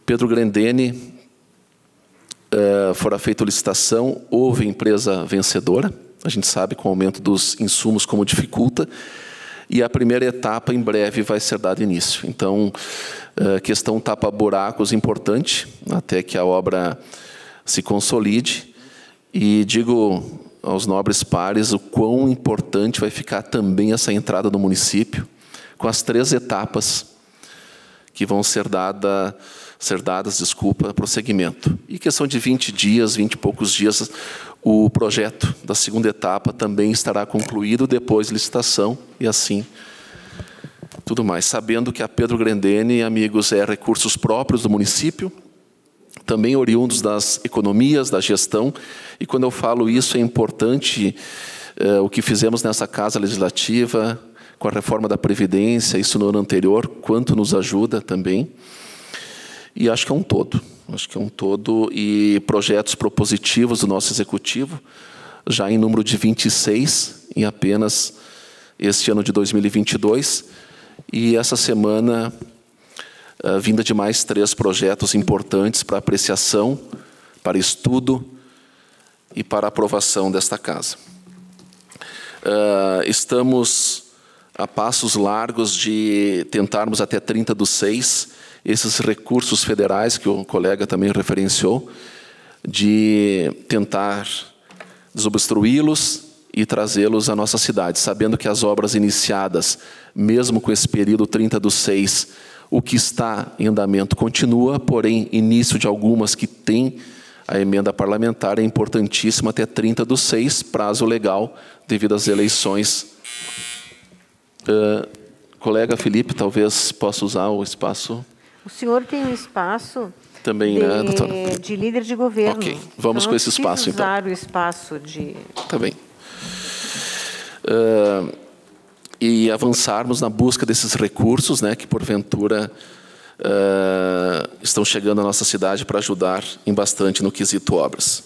Pedro Grendene, fora feita a licitação, houve empresa vencedora, a gente sabe com o aumento dos insumos como dificulta, e a primeira etapa em breve vai ser dado início. Então, questão tapa-buracos importante, até que a obra se consolide, e digo aos nobres pares o quão importante vai ficar também essa entrada no município, com as 3 etapas que vão ser dadas, prosseguimento. E questão de 20 dias, 20 e poucos dias, o projeto da segunda etapa também estará concluído, depois licitação e assim tudo mais. Sabendo que a Pedro Grendene, amigos, é recursos próprios do município, também oriundos das economias, da gestão, e quando eu falo isso é importante o que fizemos nessa Casa Legislativa, com a reforma da Previdência, isso no ano anterior, quanto nos ajuda também. E acho que é um todo, e projetos propositivos do nosso Executivo, já em número de 26, em apenas este ano de 2022, e essa semana, vinda de mais 3 projetos importantes para apreciação, para estudo e para aprovação desta Casa. Estamos a passos largos de tentarmos até 30/6 esses recursos federais que o colega também referenciou, de tentar desobstruí-los e trazê-los à nossa cidade, sabendo que as obras iniciadas, mesmo com esse período 30/6, o que está em andamento continua, porém, início de algumas que têm a emenda parlamentar é importantíssima até 30/6, prazo legal, devido às eleições. Colega Felipe, talvez possa usar o espaço. O senhor tem um espaço também, né, doutora? De líder de governo. Ok, vamos com esse espaço, então. Usar o espaço de... Tá bem. E avançarmos na busca desses recursos, né, que porventura estão chegando à nossa cidade para ajudar em bastante no quesito obras.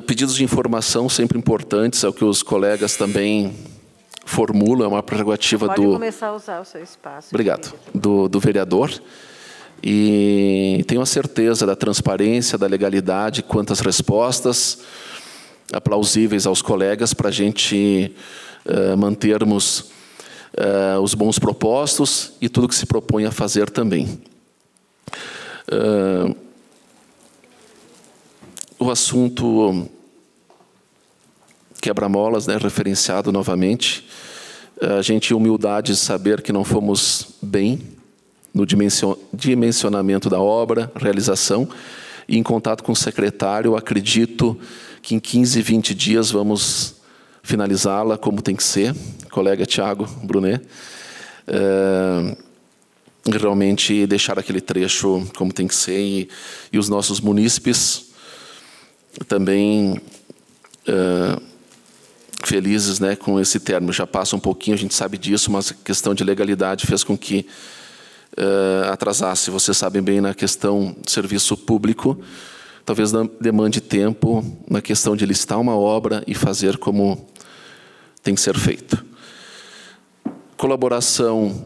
Pedidos de informação sempre importantes, é o que os colegas também formulam, é uma prerrogativa Pode começar a usar o seu espaço. Obrigado. Do vereador. E tenho a certeza da transparência, da legalidade, quantas respostas plausíveis aos colegas para a gente mantermos os bons propostos e tudo que se propõe a fazer também. O assunto quebra-molas, né, referenciado novamente. A gente tem humildade de saber que não fomos bem no dimensionamento da obra, realização, e em contato com o secretário, acredito que em 15, 20 dias vamos finalizá-la como tem que ser, colega Tiago Brunet, realmente deixar aquele trecho como tem que ser, e os nossos munícipes também felizes, né, com esse termo. Já passa um pouquinho, a gente sabe disso, mas a questão de legalidade fez com que atrasasse. Vocês sabem bem, na questão de serviço público, talvez demande tempo na questão de listar uma obra e fazer como tem que ser feito. Colaboração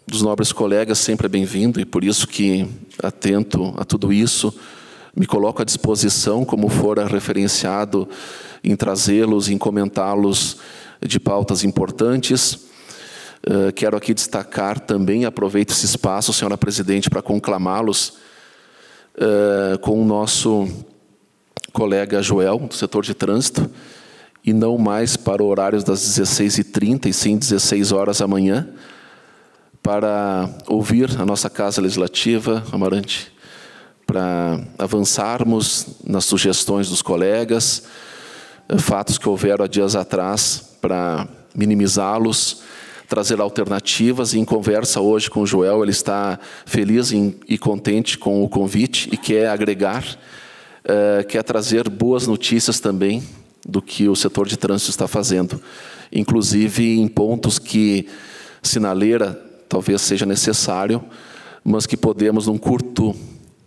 dos nobres colegas sempre é bem-vindo, e por isso que, atento a tudo isso, me coloco à disposição, como for referenciado, em trazê-los, em comentá-los de pautas importantes. Quero aqui destacar também, aproveito esse espaço, senhora presidente, para conclamá-los com o nosso colega Joel, do setor de trânsito, e não mais para horários das 16h30, e sim 16 horas amanhã, para ouvir a nossa Casa Legislativa, Amarante, para avançarmos nas sugestões dos colegas, fatos que houveram há dias atrás, para minimizá-los, trazer alternativas. E em conversa hoje com o Joel, ele está feliz e contente com o convite e quer agregar, quer trazer boas notícias também do que o setor de trânsito está fazendo, inclusive em pontos que sinaleira talvez seja necessário, mas que podemos, num curto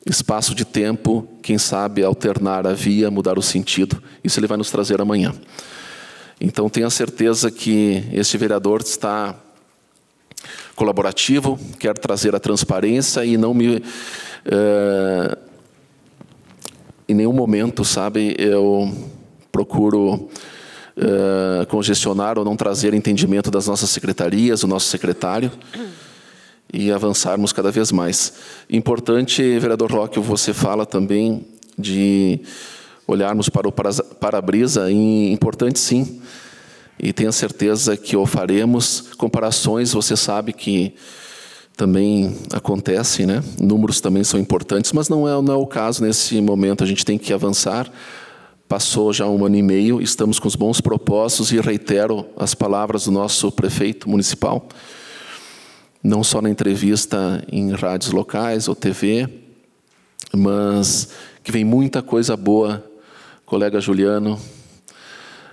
espaço de tempo, quem sabe, alternar a via, mudar o sentido. Isso ele vai nos trazer amanhã. Então, tenha certeza que este vereador está colaborativo, quer trazer a transparência e não me... em nenhum momento, sabe, eu procuro congestionar ou não trazer entendimento das nossas secretarias, do nosso secretário, e avançarmos cada vez mais. Importante, vereador Roque, você fala também de olharmos para o para-brisa, importante sim, e tenha certeza que o faremos. Comparações, você sabe que também acontece, né? Números também são importantes, mas não é o caso nesse momento. A gente tem que avançar. Passou já 1 ano e meio, estamos com os bons propósitos, e reitero as palavras do nosso prefeito municipal, não só na entrevista em rádios locais ou TV, mas que vem muita coisa boa, colega Juliano,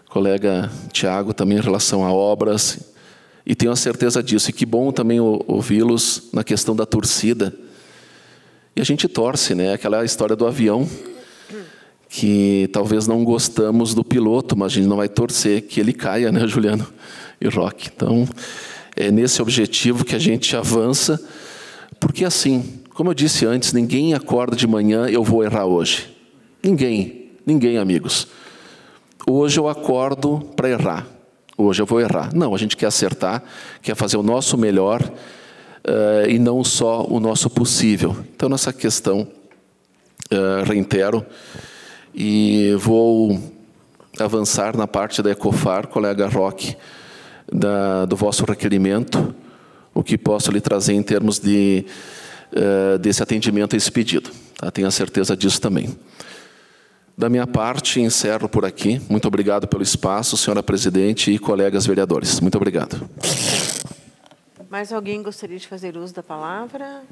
colega Tiago, também em relação a obras, e tenho a certeza disso. E que bom também ouvi-los na questão da torcida. E a gente torce, né? Aquela história do avião, que talvez não gostamos do piloto, mas a gente não vai torcer que ele caia, né, Juliano e Roque? Então, é nesse objetivo que a gente avança, porque assim, como eu disse antes, ninguém acorda de manhã, eu vou errar hoje. Ninguém, amigos. Hoje eu acordo para errar. Hoje eu vou errar. Não, a gente quer acertar, quer fazer o nosso melhor, e não só o nosso possível. Então, nessa questão, reitero, e vou avançar na parte da Ecofar, colega Roque, do vosso requerimento, o que posso lhe trazer em termos desse atendimento a esse pedido. Tá? Tenho a certeza disso também. Da minha parte, encerro por aqui. Muito obrigado pelo espaço, senhora presidente e colegas vereadores. Muito obrigado. Mais alguém gostaria de fazer uso da palavra?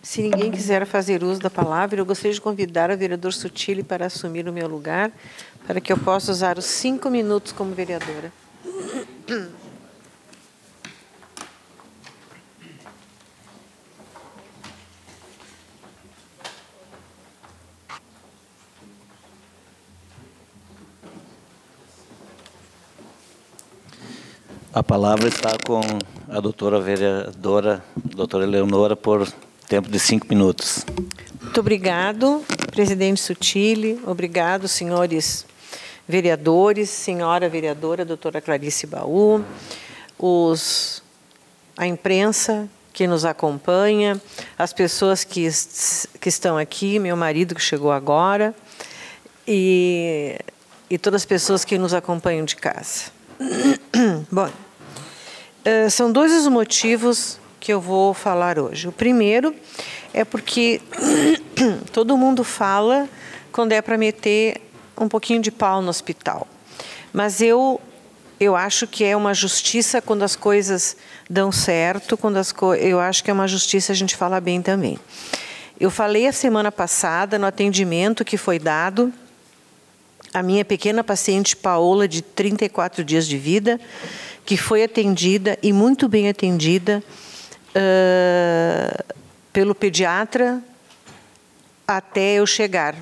Se ninguém quiser fazer uso da palavra, eu gostaria de convidar o vereador Sutili para assumir o meu lugar, para que eu possa usar os 5 minutos como vereadora. A palavra está com a doutora vereadora, doutora Eleonora, por tempo de 5 minutos. Muito obrigado, presidente Sutili. Obrigado, senhores vereadores, senhora vereadora, doutora Clarice Baú, a imprensa que nos acompanha, as pessoas que estão aqui, meu marido que chegou agora, e todas as pessoas que nos acompanham de casa. Bom, são 2 os motivos que eu vou falar hoje. O primeiro é porque todo mundo fala quando é para meter um pouquinho de pau no hospital. Mas eu acho que é uma justiça quando as coisas dão certo, eu acho que é uma justiça a gente falar bem também. Eu falei a semana passada no atendimento que foi dado a minha pequena paciente Paola, de 34 dias de vida, que foi atendida e muito bem atendida pelo pediatra até eu chegar,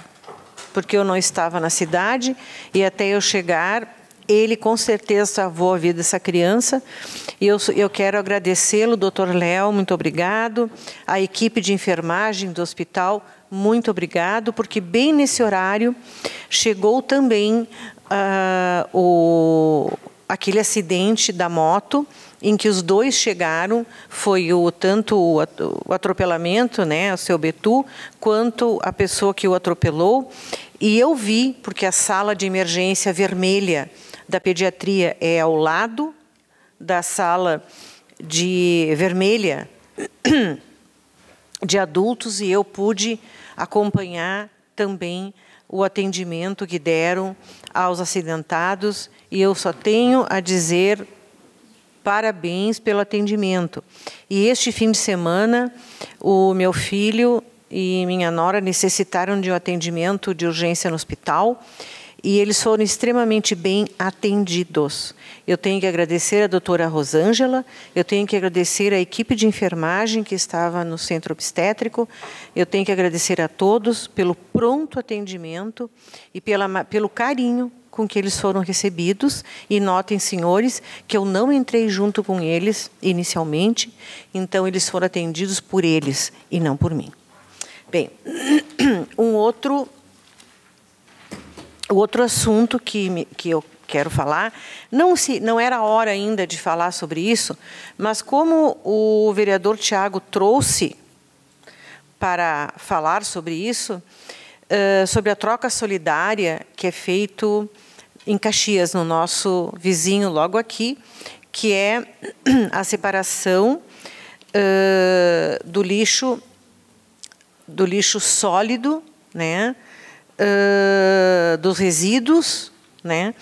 porque eu não estava na cidade, e até eu chegar, ele com certeza salvou a vida dessa criança. E eu quero agradecê-lo, doutor Léo, muito obrigado. A equipe de enfermagem do hospital, muito obrigado, porque bem nesse horário chegou também aquele acidente da moto, em que os dois chegaram, foi tanto o atropelamento, né, o seu Betu, quanto a pessoa que o atropelou. E eu vi, porque a sala de emergência vermelha da pediatria é ao lado da sala vermelha de adultos, e eu pude acompanhar também o atendimento que deram aos acidentados, e eu só tenho a dizer parabéns pelo atendimento. E este fim de semana, o meu filho e minha nora necessitaram de um atendimento de urgência no hospital, e eles foram extremamente bem atendidos. Eu tenho que agradecer a doutora Rosângela, eu tenho que agradecer a equipe de enfermagem que estava no centro obstétrico, eu tenho que agradecer a todos pelo pronto atendimento e pelo carinho com que eles foram recebidos. E notem, senhores, que eu não entrei junto com eles inicialmente, então eles foram atendidos por eles e não por mim. Bem, o outro assunto que eu quero falar, não era a hora ainda de falar sobre isso, mas como o vereador Tiago trouxe para falar sobre isso, sobre a troca solidária que é feito em Caxias, no nosso vizinho logo aqui, que é a separação do lixo sólido, né, dos resíduos, né,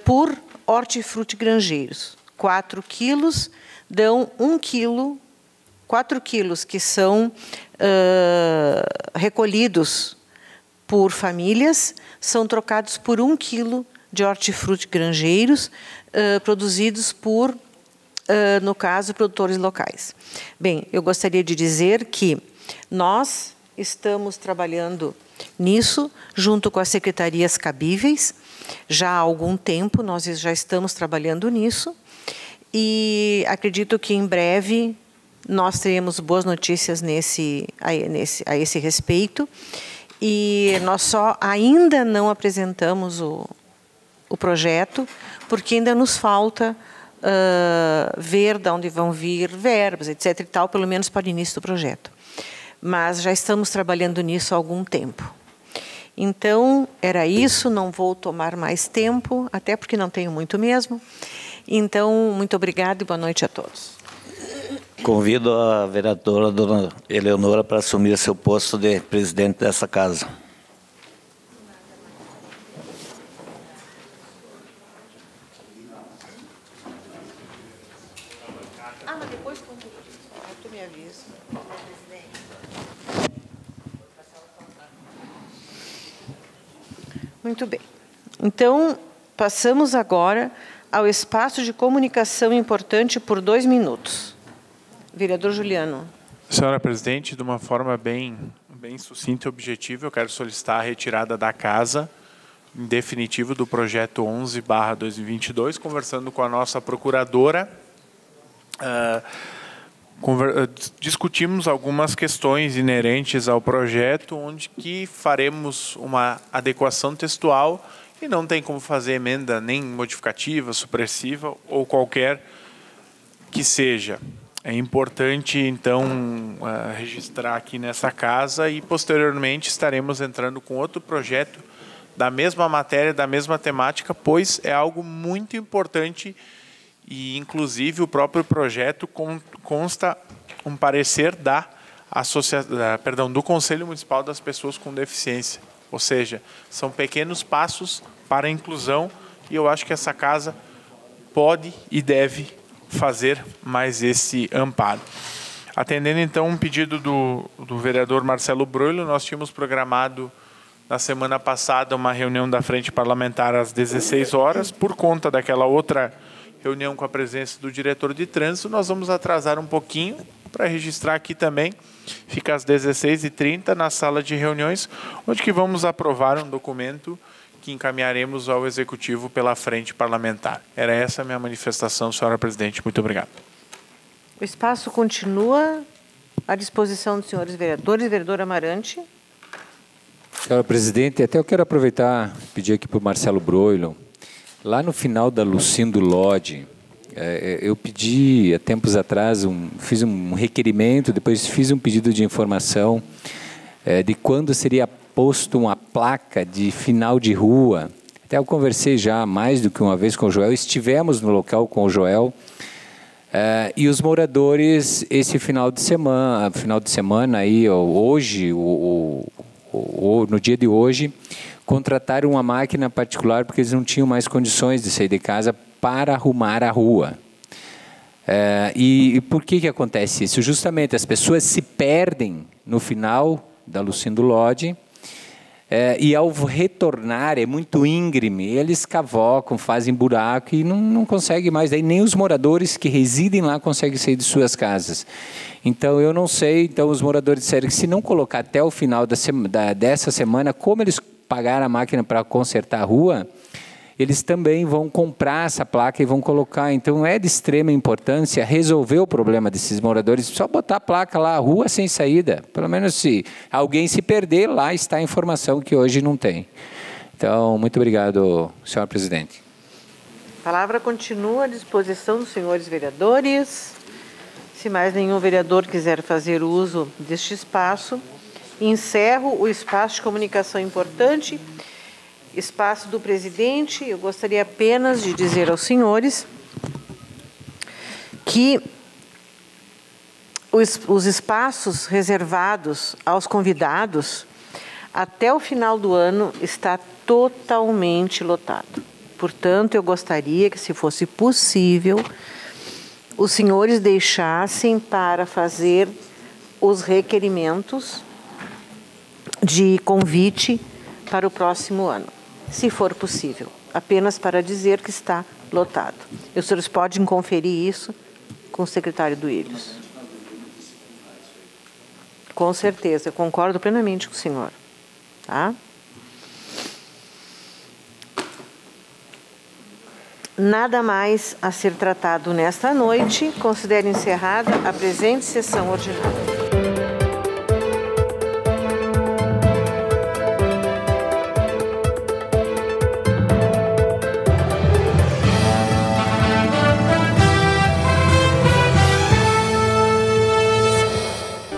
por hortifruti grangeiros. 4 quilos dão 1 quilo, 4 quilos que são recolhidos por famílias, são trocados por 1 quilo de hortifruti grangeiros produzidos por, no caso, produtores locais. Bem, eu gostaria de dizer que nós estamos trabalhando nisso, junto com as secretarias cabíveis, já há algum tempo nós já estamos trabalhando nisso, e acredito que em breve nós teremos boas notícias a esse respeito, e nós só ainda não apresentamos o projeto, porque ainda nos falta ver de onde vão vir verbas, etc. e tal, pelo menos para o início do projeto. Mas já estamos trabalhando nisso há algum tempo. Então, era isso, não vou tomar mais tempo, até porque não tenho muito mesmo. Então, muito obrigada e boa noite a todos. Convido a vereadora dona Eleonora para assumir seu posto de presidente dessa casa. Mas depois tu me avisa. Muito bem. Então, passamos agora ao espaço de comunicação importante por 2 minutos. Vereador Juliano. Senhora presidente, de uma forma bem sucinta e objetiva, eu quero solicitar a retirada da casa, em definitivo, do projeto 11/2022, conversando com a nossa procuradora. Discutimos algumas questões inerentes ao projeto, onde que faremos uma adequação textual e não tem como fazer emenda nem modificativa, supressiva ou qualquer que seja. É importante, então, registrar aqui nessa casa e, posteriormente, estaremos entrando com outro projeto da mesma matéria, da mesma temática, pois é algo muito importante e, inclusive, o próprio projeto consta um parecer do Conselho Municipal das Pessoas com Deficiência. Ou seja, são pequenos passos para a inclusão e eu acho que essa casa pode e deve fazer mais esse amparo. Atendendo, então, um pedido do vereador Marcelo Broilo, nós tínhamos programado na semana passada uma reunião da Frente Parlamentar às 16 horas, por conta daquela outra reunião com a presença do diretor de trânsito, nós vamos atrasar um pouquinho para registrar aqui também. Fica às 16h30 na sala de reuniões, onde que vamos aprovar um documento que encaminharemos ao Executivo pela Frente Parlamentar. Era essa a minha manifestação, senhora presidente. Muito obrigado. O espaço continua à disposição dos senhores vereadores. Vereador Amarante. Senhora presidente, até eu quero aproveitar e pedir aqui para o Marcelo Broilo. Lá no final da Lucindo Lodge, eu pedi, há tempos atrás, fiz um requerimento, depois fiz um pedido de informação de quando seria posto uma placa de final de rua. Até eu conversei já mais do que uma vez com o Joel, estivemos no local com o Joel, e os moradores, esse final de semana aí, hoje, no dia de hoje, contrataram uma máquina particular porque eles não tinham mais condições de sair de casa para arrumar a rua. E por que acontece isso? Justamente as pessoas se perdem no final da Lucindo Lodge, e ao retornar é muito íngreme, eles cavocam, fazem buraco e não conseguem mais, daí nem os moradores que residem lá conseguem sair de suas casas. Então eu não sei, então os moradores disseram que se não colocar até o final dessa semana, como eles pagaram a máquina para consertar a rua, eles também vão comprar essa placa e vão colocar. Então é de extrema importância resolver o problema desses moradores, só botar a placa lá, rua sem saída. Pelo menos se alguém se perder, lá está a informação que hoje não tem. Então, muito obrigado, senhora presidente. A palavra continua à disposição dos senhores vereadores. Se mais nenhum vereador quiser fazer uso deste espaço, encerro o espaço de comunicação importante. Espaço do presidente. Eu gostaria apenas de dizer aos senhores que os espaços reservados aos convidados até o final do ano está totalmente lotado. Portanto, eu gostaria que, se fosse possível, os senhores deixassem para fazer os requerimentos de convite para o próximo ano, se for possível, apenas para dizer que está lotado. Os senhores podem conferir isso com o secretário do Ilhos. Com certeza, eu concordo plenamente com o senhor. Tá? Nada mais a ser tratado nesta noite. Considero encerrada a presente sessão ordinária.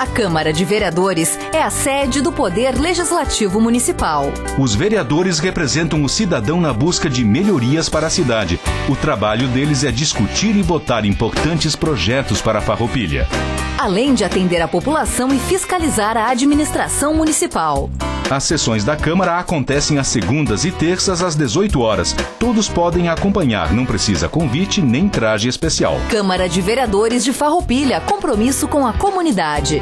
A Câmara de Vereadores é a sede do Poder Legislativo Municipal. Os vereadores representam o cidadão na busca de melhorias para a cidade. O trabalho deles é discutir e votar importantes projetos para a Farroupilha. Além de atender a população e fiscalizar a administração municipal. As sessões da Câmara acontecem às segundas e terças às 18 horas. Todos podem acompanhar, não precisa convite nem traje especial. Câmara de Vereadores de Farroupilha, compromisso com a comunidade.